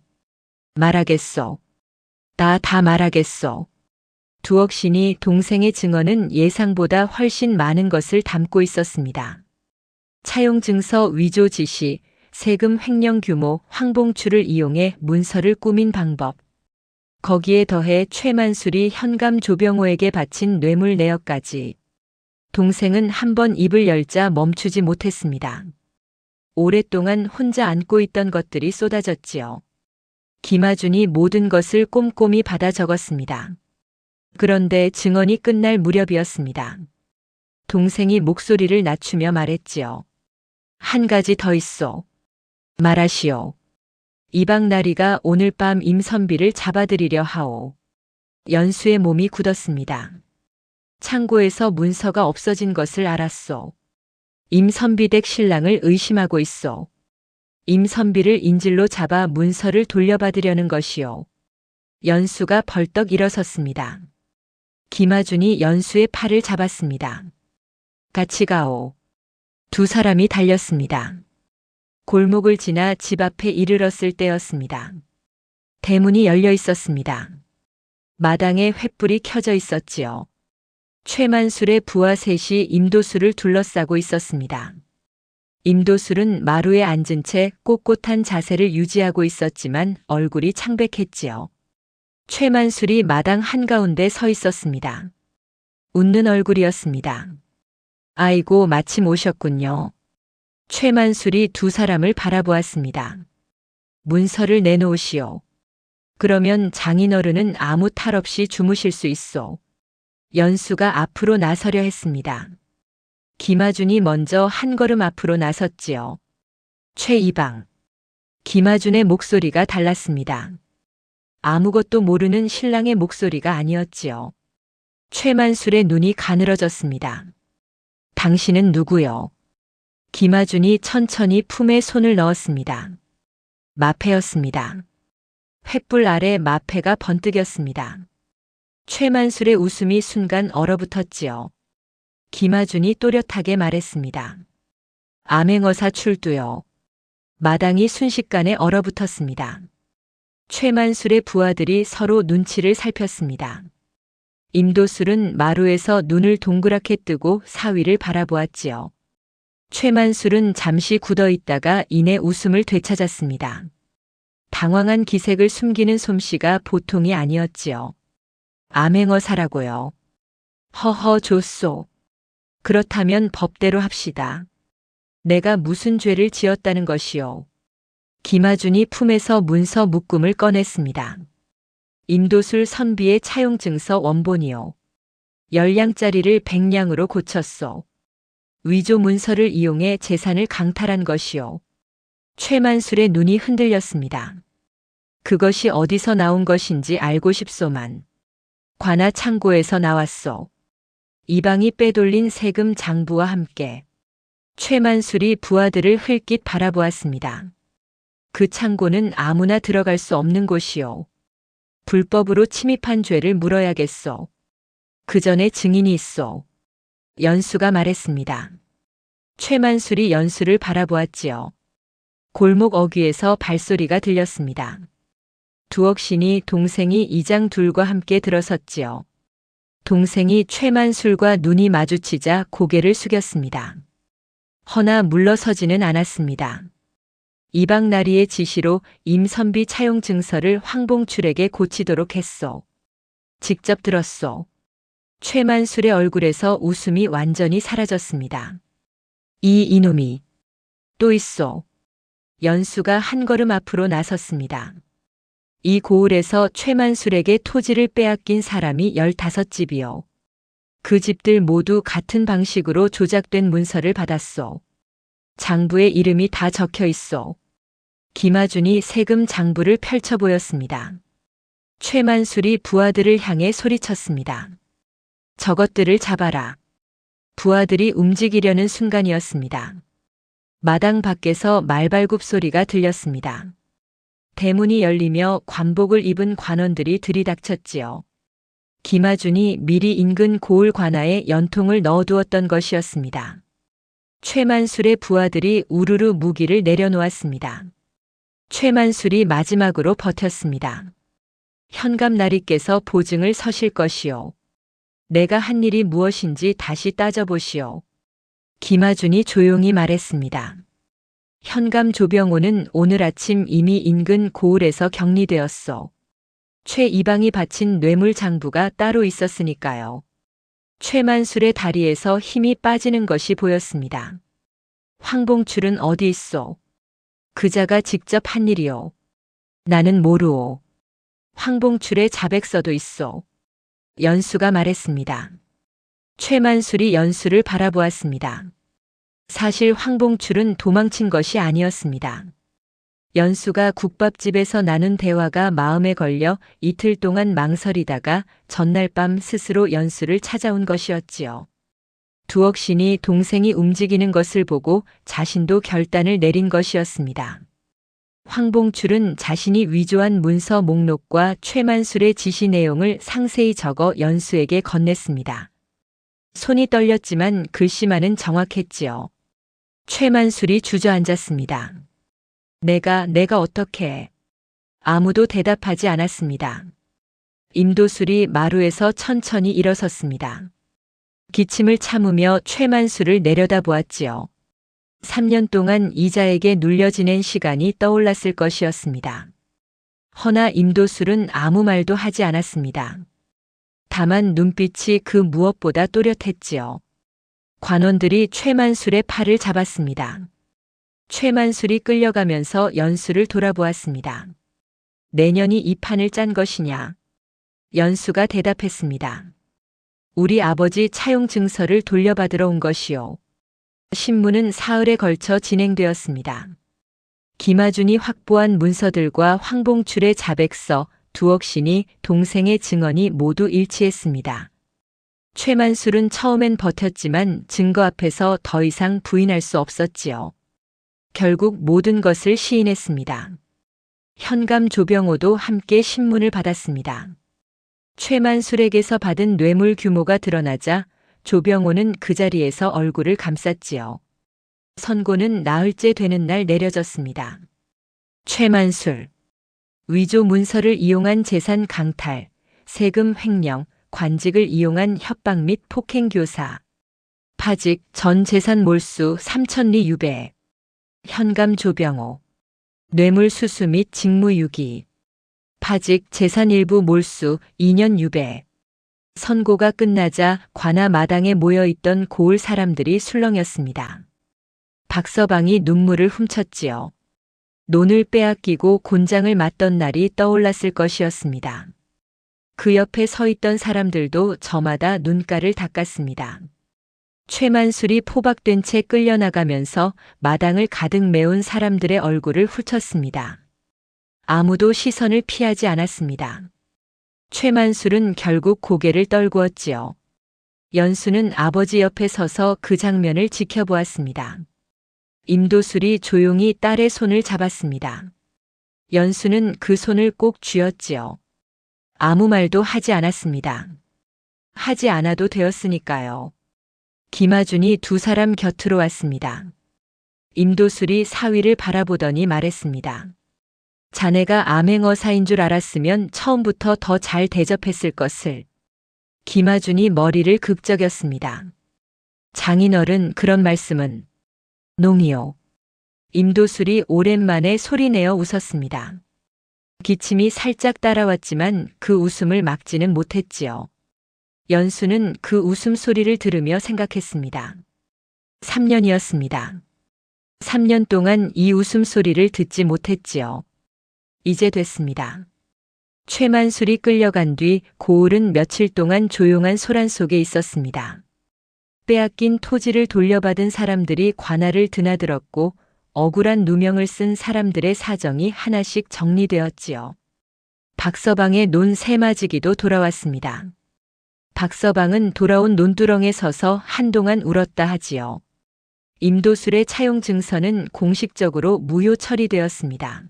말하겠소. 다 말하겠소. 두억신이 동생의 증언은 예상보다 훨씬 많은 것을 담고 있었습니다. 차용 증서 위조 지시, 세금 횡령 규모, 황봉출을 이용해 문서를 꾸민 방법. 거기에 더해 최만술이 현감 조병호에게 바친 뇌물 내역까지. 동생은 한번 입을 열자 멈추지 못했습니다. 오랫동안 혼자 안고 있던 것들이 쏟아졌지요. 김아준이 모든 것을 꼼꼼히 받아 적었습니다. 그런데 증언이 끝날 무렵이었습니다. 동생이 목소리를 낮추며 말했지요. 한 가지 더 있소. 말하시오. 이방나리가 오늘 밤 임선비를 잡아들이려 하오. 연수의 몸이 굳었습니다. 창고에서 문서가 없어진 것을 알았소. 임선비댁 신랑을 의심하고 있소. 임선비를 인질로 잡아 문서를 돌려받으려는 것이요. 연수가 벌떡 일어섰습니다. 김아준이 연수의 팔을 잡았습니다. 같이 가오. 두 사람이 달렸습니다. 골목을 지나 집 앞에 이르렀을 때였습니다. 대문이 열려 있었습니다. 마당에 횃불이 켜져 있었지요. 최만술의 부하 셋이 임도술을 둘러싸고 있었습니다. 임도술은 마루에 앉은 채 꼿꼿한 자세를 유지하고 있었지만 얼굴이 창백했지요. 최만술이 마당 한가운데 서 있었습니다. 웃는 얼굴이었습니다. 아이고, 마침 오셨군요. 최만술이 두 사람을 바라보았습니다. 문서를 내놓으시오. 그러면 장인어른은 아무 탈 없이 주무실 수 있어. 연수가 앞으로 나서려 했습니다. 김아준이 먼저 한 걸음 앞으로 나섰지요. 최이방. 김아준의 목소리가 달랐습니다. 아무것도 모르는 신랑의 목소리가 아니었지요. 최만술의 눈이 가늘어졌습니다. 당신은 누구요? 김아준이 천천히 품에 손을 넣었습니다. 마패였습니다. 횃불 아래 마패가 번뜩였습니다. 최만술의 웃음이 순간 얼어붙었지요. 김아준이 또렷하게 말했습니다. 암행어사 출두요. 마당이 순식간에 얼어붙었습니다. 최만술의 부하들이 서로 눈치를 살폈습니다. 임도술은 마루에서 눈을 동그랗게 뜨고 사위를 바라보았지요. 최만술은 잠시 굳어있다가 이내 웃음을 되찾았습니다. 당황한 기색을 숨기는 솜씨가 보통이 아니었지요. 암행어사라고요. 허허 좋소. 그렇다면 법대로 합시다. 내가 무슨 죄를 지었다는 것이요. 김아준이 품에서 문서 묶음을 꺼냈습니다. 임도술 선비의 차용증서 원본이요. 10량짜리를 100량으로 고쳤소. 위조 문서를 이용해 재산을 강탈한 것이요. 최만술의 눈이 흔들렸습니다. 그것이 어디서 나온 것인지 알고 싶소만. 관아 창고에서 나왔소. 이방이 빼돌린 세금 장부와 함께. 최만술이 부하들을 흘낏 바라보았습니다. 그 창고는 아무나 들어갈 수 없는 곳이요. 불법으로 침입한 죄를 물어야겠소. 그 전에 증인이 있소. 연수가 말했습니다. 최만술이 연수를 바라보았지요. 골목 어귀에서 발소리가 들렸습니다. 두억신이 동생이 이장 둘과 함께 들어섰지요. 동생이 최만술과 눈이 마주치자 고개를 숙였습니다. 허나 물러서지는 않았습니다. 이방나리의 지시로 임선비 차용 증서를 황봉출에게 고치도록 했소. 직접 들었소. 최만술의 얼굴에서 웃음이 완전히 사라졌습니다. 이놈이 또 있소. 연수가 한 걸음 앞으로 나섰습니다. 이 고을에서 최만술에게 토지를 빼앗긴 사람이 15집이요. 그 집들 모두 같은 방식으로 조작된 문서를 받았소. 장부에 이름이 다 적혀 있소. 김아준이 세금 장부를 펼쳐 보였습니다. 최만술이 부하들을 향해 소리쳤습니다. 저것들을 잡아라. 부하들이 움직이려는 순간이었습니다. 마당 밖에서 말발굽 소리가 들렸습니다. 대문이 열리며 관복을 입은 관원들이 들이닥쳤지요. 김아준이 미리 인근 고을 관아에 연통을 넣어두었던 것이었습니다. 최만술의 부하들이 우르르 무기를 내려놓았습니다. 최만술이 마지막으로 버텼습니다. 현감나리께서 보증을 서실 것이요. 내가 한 일이 무엇인지 다시 따져보시오. 김아준이 조용히 말했습니다. 현감 조병호는 오늘 아침 이미 인근 고을에서 격리되었소. 최 이방이 바친 뇌물 장부가 따로 있었으니까요. 최만술의 다리에서 힘이 빠지는 것이 보였습니다. 황봉출은 어디 있소? 그자가 직접 한 일이요. 나는 모르오. 황봉출의 자백서도 있소. 연수가 말했습니다. 최만술이 연수를 바라보았습니다. 사실 황봉출은 도망친 것이 아니었습니다. 연수가 국밥집에서 나눈 대화가 마음에 걸려 이틀 동안 망설이다가 전날 밤 스스로 연수를 찾아온 것이었지요. 두억신이 동생이 움직이는 것을 보고 자신도 결단을 내린 것이었습니다. 황봉출은 자신이 위조한 문서 목록과 최만술의 지시 내용을 상세히 적어 연수에게 건넸습니다. 손이 떨렸지만 글씨만은 정확했지요. 최만술이 주저앉았습니다. 내가 어떻게 해? 아무도 대답하지 않았습니다. 임도술이 마루에서 천천히 일어섰습니다. 기침을 참으며 최만술을 내려다보았지요. 3년 동안 이자에게 눌려 지낸 시간이 떠올랐을 것이었습니다. 허나 임도술은 아무 말도 하지 않았습니다. 다만 눈빛이 그 무엇보다 또렷했지요. 관원들이 최만술의 팔을 잡았습니다. 최만술이 끌려가면서 연수를 돌아보았습니다. 내년이 이 판을 짠 것이냐? 연수가 대답했습니다. 우리 아버지 차용 증서를 돌려받으러 온 것이요. 신문은 사흘에 걸쳐 진행되었습니다. 김하준이 확보한 문서들과 황봉출의 자백서, 두억신이 동생의 증언이 모두 일치했습니다. 최만술은 처음엔 버텼지만 증거 앞에서 더 이상 부인할 수 없었지요. 결국 모든 것을 시인했습니다. 현감 조병호도 함께 신문을 받았습니다. 최만술에게서 받은 뇌물 규모가 드러나자 조병호는 그 자리에서 얼굴을 감쌌지요. 선고는 나흘째 되는 날 내려졌습니다. 최만술. 위조 문서를 이용한 재산 강탈, 세금 횡령, 관직을 이용한 협박 및 폭행 교사. 파직, 전 재산 몰수 3,000리 유배. 현감 조병호. 뇌물 수수 및 직무유기. 파직, 재산 일부 몰수 2년 유배. 선고가 끝나자 관아 마당에 모여있던 고을 사람들이 술렁였습니다. 박서방이 눈물을 훔쳤지요. 논을 빼앗기고 곤장을 맞던 날이 떠올랐을 것이었습니다. 그 옆에 서 있던 사람들도 저마다 눈가를 닦았습니다. 최만술이 포박된 채 끌려나가면서 마당을 가득 메운 사람들의 얼굴을 훑었습니다. 아무도 시선을 피하지 않았습니다. 최만술은 결국 고개를 떨구었지요. 연수는 아버지 옆에 서서 그 장면을 지켜보았습니다. 임도술이 조용히 딸의 손을 잡았습니다. 연수는 그 손을 꼭 쥐었지요. 아무 말도 하지 않았습니다. 하지 않아도 되었으니까요. 김하준이 두 사람 곁으로 왔습니다. 임도술이 사위를 바라보더니 말했습니다. 자네가 암행어사인 줄 알았으면 처음부터 더 잘 대접했을 것을. 김하준이 머리를 극적였습니다. 장인어른 그런 말씀은. 농이요. 임도술이 오랜만에 소리내어 웃었습니다. 기침이 살짝 따라왔지만 그 웃음을 막지는 못했지요. 연수는 그 웃음소리를 들으며 생각했습니다. 3년이었습니다. 3년 동안 이 웃음소리를 듣지 못했지요. 이제 됐습니다. 최만술이 끌려간 뒤 고을은 며칠 동안 조용한 소란 속에 있었습니다. 빼앗긴 토지를 돌려받은 사람들이 관할을 드나들었고 억울한 누명을 쓴 사람들의 사정이 하나씩 정리되었지요. 박서방의 논 세마지기도 돌아왔습니다. 박서방은 돌아온 논두렁에 서서 한동안 울었다 하지요. 임도술의 차용 증서는 공식적으로 무효 처리되었습니다.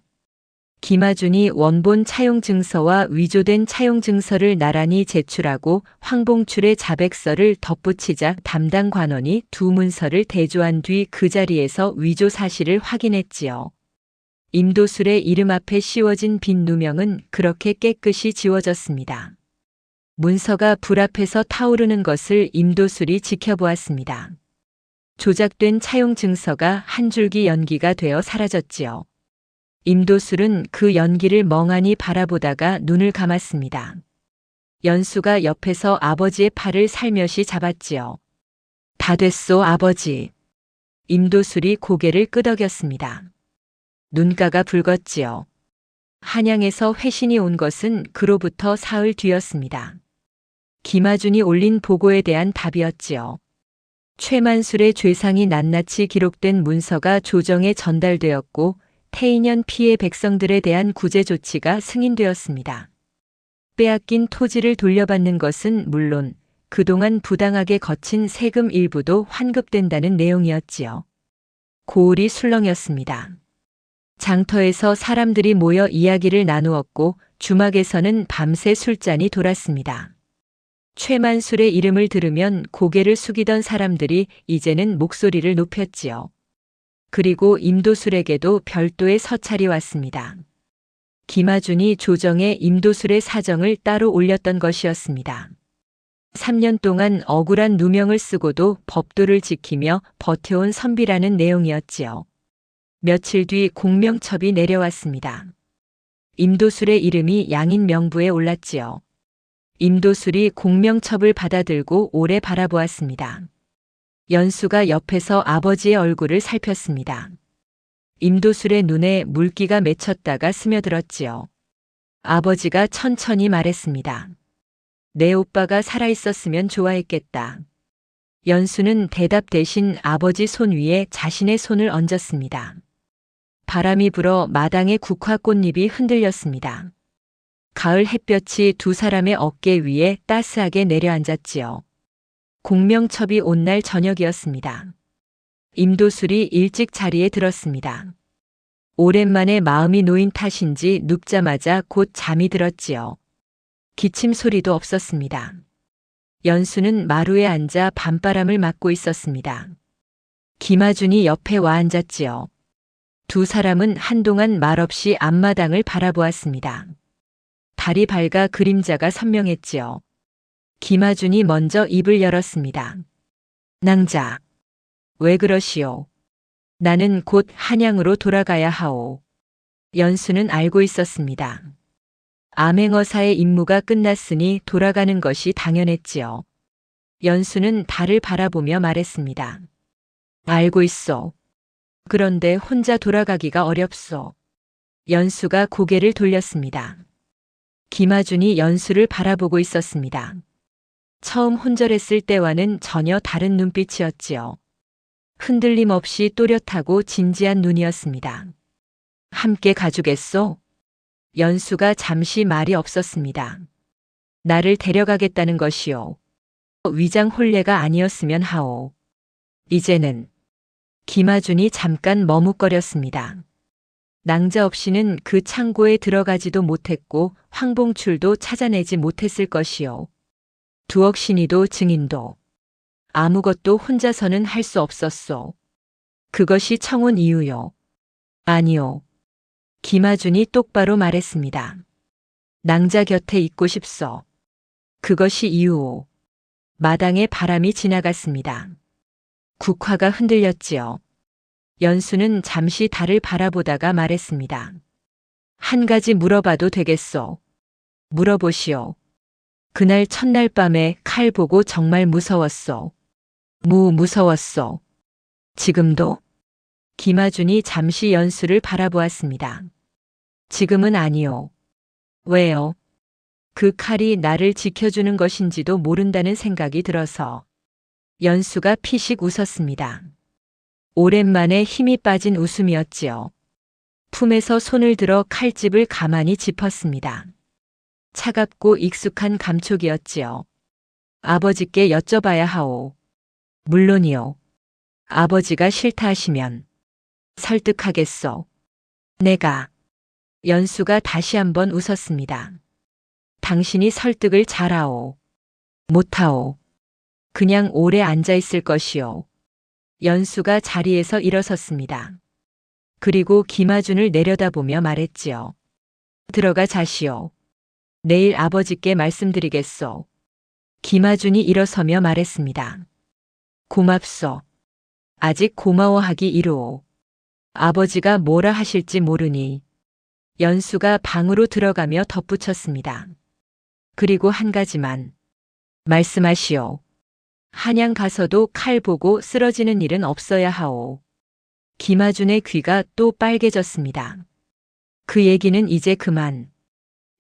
김하준이 원본 차용 증서와 위조된 차용 증서를 나란히 제출하고 황봉출의 자백서를 덧붙이자 담당 관원이 두 문서를 대조한 뒤 그 자리에서 위조 사실을 확인했지요. 임도술의 이름 앞에 씌워진 빈 누명은 그렇게 깨끗이 지워졌습니다. 문서가 불 앞에서 타오르는 것을 임도술이 지켜보았습니다. 조작된 차용 증서가 한 줄기 연기가 되어 사라졌지요. 임도술은 그 연기를 멍하니 바라보다가 눈을 감았습니다. 연수가 옆에서 아버지의 팔을 살며시 잡았지요. 다 됐소, 아버지. 임도술이 고개를 끄덕였습니다. 눈가가 붉었지요. 한양에서 회신이 온 것은 그로부터 사흘 뒤였습니다. 김하준이 올린 보고에 대한 답이었지요. 최만술의 죄상이 낱낱이 기록된 문서가 조정에 전달되었고 태인현 피해 백성들에 대한 구제 조치가 승인되었습니다. 빼앗긴 토지를 돌려받는 것은 물론 그동안 부당하게 거친 세금 일부도 환급된다는 내용이었지요. 고을이 술렁였습니다. 장터에서 사람들이 모여 이야기를 나누었고 주막에서는 밤새 술잔이 돌았습니다. 최만술의 이름을 들으면 고개를 숙이던 사람들이 이제는 목소리를 높였지요. 그리고 임도술에게도 별도의 서찰이 왔습니다. 김하준이 조정에 임도술의 사정을 따로 올렸던 것이었습니다. 3년 동안 억울한 누명을 쓰고도 법도를 지키며 버텨온 선비라는 내용이었지요. 며칠 뒤 공명첩이 내려왔습니다. 임도술의 이름이 양인 명부에 올랐지요. 임도술이 공명첩을 받아들고 오래 바라보았습니다. 연수가 옆에서 아버지의 얼굴을 살폈습니다. 임도술의 눈에 물기가 맺혔다가 스며들었지요. 아버지가 천천히 말했습니다. 내 오빠가 살아있었으면 좋아했겠다. 연수는 대답 대신 아버지 손 위에 자신의 손을 얹었습니다. 바람이 불어 마당의 국화 꽃잎이 흔들렸습니다. 가을 햇볕이 두 사람의 어깨 위에 따스하게 내려앉았지요. 공명첩이 온 날 저녁이었습니다. 임도술이 일찍 자리에 들었습니다. 오랜만에 마음이 놓인 탓인지 눕자마자 곧 잠이 들었지요. 기침 소리도 없었습니다. 연수는 마루에 앉아 밤바람을 맞고 있었습니다. 김아준이 옆에 와 앉았지요. 두 사람은 한동안 말없이 앞마당을 바라보았습니다. 달이 밝아 그림자가 선명했지요. 김아준이 먼저 입을 열었습니다. 낭자, 왜 그러시오? 나는 곧 한양으로 돌아가야 하오. 연수는 알고 있었습니다. 암행어사의 임무가 끝났으니 돌아가는 것이 당연했지요. 연수는 달을 바라보며 말했습니다. 알고 있어. 그런데 혼자 돌아가기가 어렵소. 연수가 고개를 돌렸습니다. 김아준이 연수를 바라보고 있었습니다. 처음 혼절했을 때와는 전혀 다른 눈빛이었지요. 흔들림 없이 또렷하고 진지한 눈이었습니다. 함께 가주겠소? 연수가 잠시 말이 없었습니다. 나를 데려가겠다는 것이요. 위장 혼례가 아니었으면 하오. 이제는 김아준이 잠깐 머뭇거렸습니다. 낭자 없이는 그 창고에 들어가지도 못했고 황봉출도 찾아내지 못했을 것이요. 두억 신이도 증인도 아무것도 혼자서는 할 수 없었소. 그것이 청혼 이유요. 아니요. 김아준이 똑바로 말했습니다. 낭자 곁에 있고 싶소. 그것이 이유오. 마당에 바람이 지나갔습니다. 국화가 흔들렸지요. 연수는 잠시 달을 바라보다가 말했습니다. 한 가지 물어봐도 되겠소. 물어보시오. 그날 첫날 밤에 칼 보고 정말 무서웠소. 무서웠소. 지금도? 김아준이 잠시 연수를 바라보았습니다. 지금은 아니요. 왜요? 그 칼이 나를 지켜주는 것인지도 모른다는 생각이 들어서. 연수가 피식 웃었습니다. 오랜만에 힘이 빠진 웃음이었지요. 품에서 손을 들어 칼집을 가만히 짚었습니다. 차갑고 익숙한 감촉이었지요. 아버지께 여쭤봐야 하오. 물론이요. 아버지가 싫다 하시면 설득하겠소. 내가. 연수가 다시 한번 웃었습니다. 당신이 설득을 잘하오. 못하오. 그냥 오래 앉아 있을 것이요. 연수가 자리에서 일어섰습니다. 그리고 김아준을 내려다보며 말했지요. 들어가 자시오. 내일 아버지께 말씀드리겠소. 김아준이 일어서며 말했습니다. 고맙소. 아직 고마워하기 이루오. 아버지가 뭐라 하실지 모르니. 연수가 방으로 들어가며 덧붙였습니다. 그리고 한 가지만. 말씀하시오. 한양 가서도 칼 보고 쓰러지는 일은 없어야 하오. 김아준의 귀가 또 빨개졌습니다. 그 얘기는 이제 그만.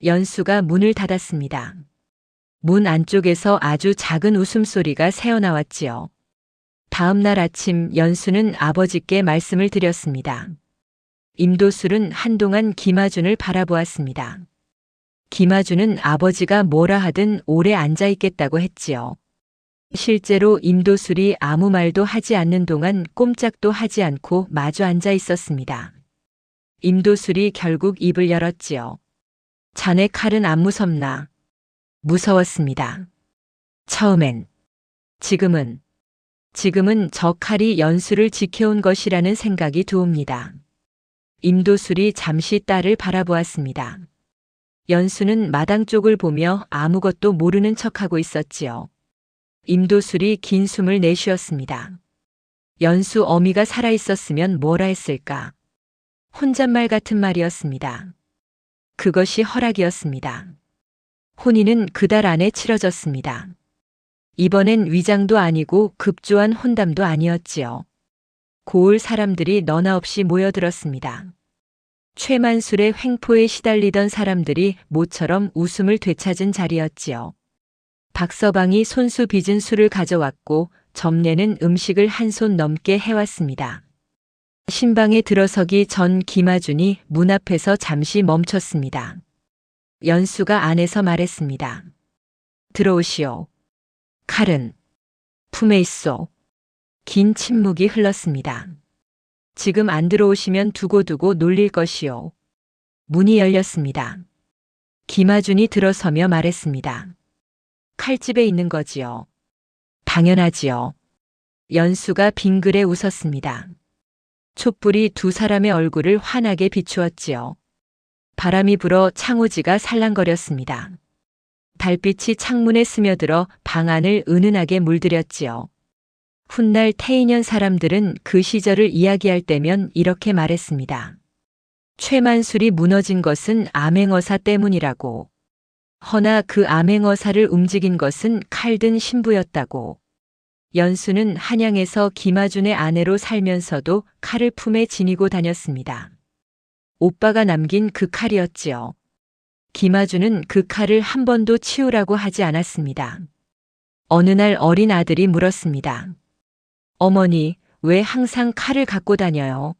연수가 문을 닫았습니다. 문 안쪽에서 아주 작은 웃음소리가 새어나왔지요. 다음 날 아침 연수는 아버지께 말씀을 드렸습니다. 임도술은 한동안 김아준을 바라보았습니다. 김아준은 아버지가 뭐라 하든 오래 앉아 있겠다고 했지요. 실제로 임도술이 아무 말도 하지 않는 동안 꼼짝도 하지 않고 마주 앉아 있었습니다. 임도술이 결국 입을 열었지요. 자네 칼은 안 무섭나? 무서웠습니다. 처음엔. 지금은 저 칼이 연수를 지켜온 것이라는 생각이 두옵니다. 임도술이 잠시 딸을 바라보았습니다. 연수는 마당 쪽을 보며 아무것도 모르는 척하고 있었지요. 임도술이 긴 숨을 내쉬었습니다. 연수 어미가 살아있었으면 뭐라 했을까? 혼잣말 같은 말이었습니다. 그것이 허락이었습니다. 혼인은 그달 안에 치러졌습니다. 이번엔 위장도 아니고 급조한 혼담도 아니었지요. 고을 사람들이 너나 없이 모여들었습니다. 최만술의 횡포에 시달리던 사람들이 모처럼 웃음을 되찾은 자리였지요. 박서방이 손수 빚은 술을 가져왔고 점례는 음식을 한 손 넘게 해왔습니다. 신방에 들어서기 전 김아준이 문 앞에서 잠시 멈췄습니다. 연수가 안에서 말했습니다. 들어오시오. 칼은 품에 있소. 긴 침묵이 흘렀습니다. 지금 안 들어오시면 두고두고 놀릴 것이오. 문이 열렸습니다. 김아준이 들어서며 말했습니다. 칼집에 있는 거지요. 당연하지요. 연수가 빙그레 웃었습니다. 촛불이 두 사람의 얼굴을 환하게 비추었지요. 바람이 불어 창호지가 살랑거렸습니다. 달빛이 창문에 스며들어 방 안을 은은하게 물들였지요. 훗날 태인현 사람들은 그 시절을 이야기할 때면 이렇게 말했습니다. 최만술이 무너진 것은 암행어사 때문이라고. 허나 그 암행어사를 움직인 것은 칼든 신부였다고. 연수는 한양에서 김아준의 아내로 살면서도 칼을 품에 지니고 다녔습니다. 오빠가 남긴 그 칼이었지요. 김아준은 그 칼을 한 번도 치우라고 하지 않았습니다. 어느 날 어린 아들이 물었습니다. 어머니, 왜 항상 칼을 갖고 다녀요?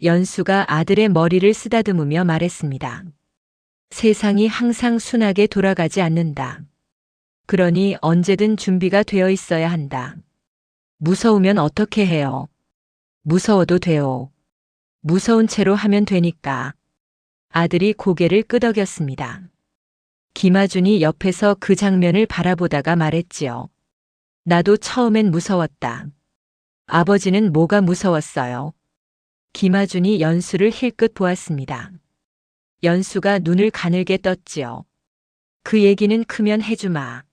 연수가 아들의 머리를 쓰다듬으며 말했습니다. 세상이 항상 순하게 돌아가지 않는다. 그러니 언제든 준비가 되어 있어야 한다. 무서우면 어떻게 해요? 무서워도 돼요. 무서운 채로 하면 되니까. 아들이 고개를 끄덕였습니다. 김아준이 옆에서 그 장면을 바라보다가 말했지요. 나도 처음엔 무서웠다. 아버지는 뭐가 무서웠어요? 김아준이 연수를 힐끗 보았습니다. 연수가 눈을 가늘게 떴지요. 그 얘기는 크면 해주마.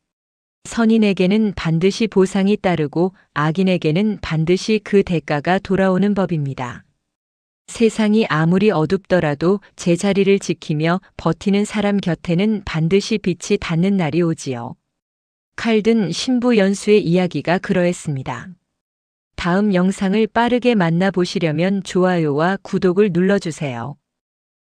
선인에게는 반드시 보상이 따르고 악인에게는 반드시 그 대가가 돌아오는 법입니다. 세상이 아무리 어둡더라도 제자리를 지키며 버티는 사람 곁에는 반드시 빛이 닿는 날이 오지요. 칼든 신부 연수의 이야기가 그러했습니다. 다음 영상을 빠르게 만나보시려면 좋아요와 구독을 눌러주세요.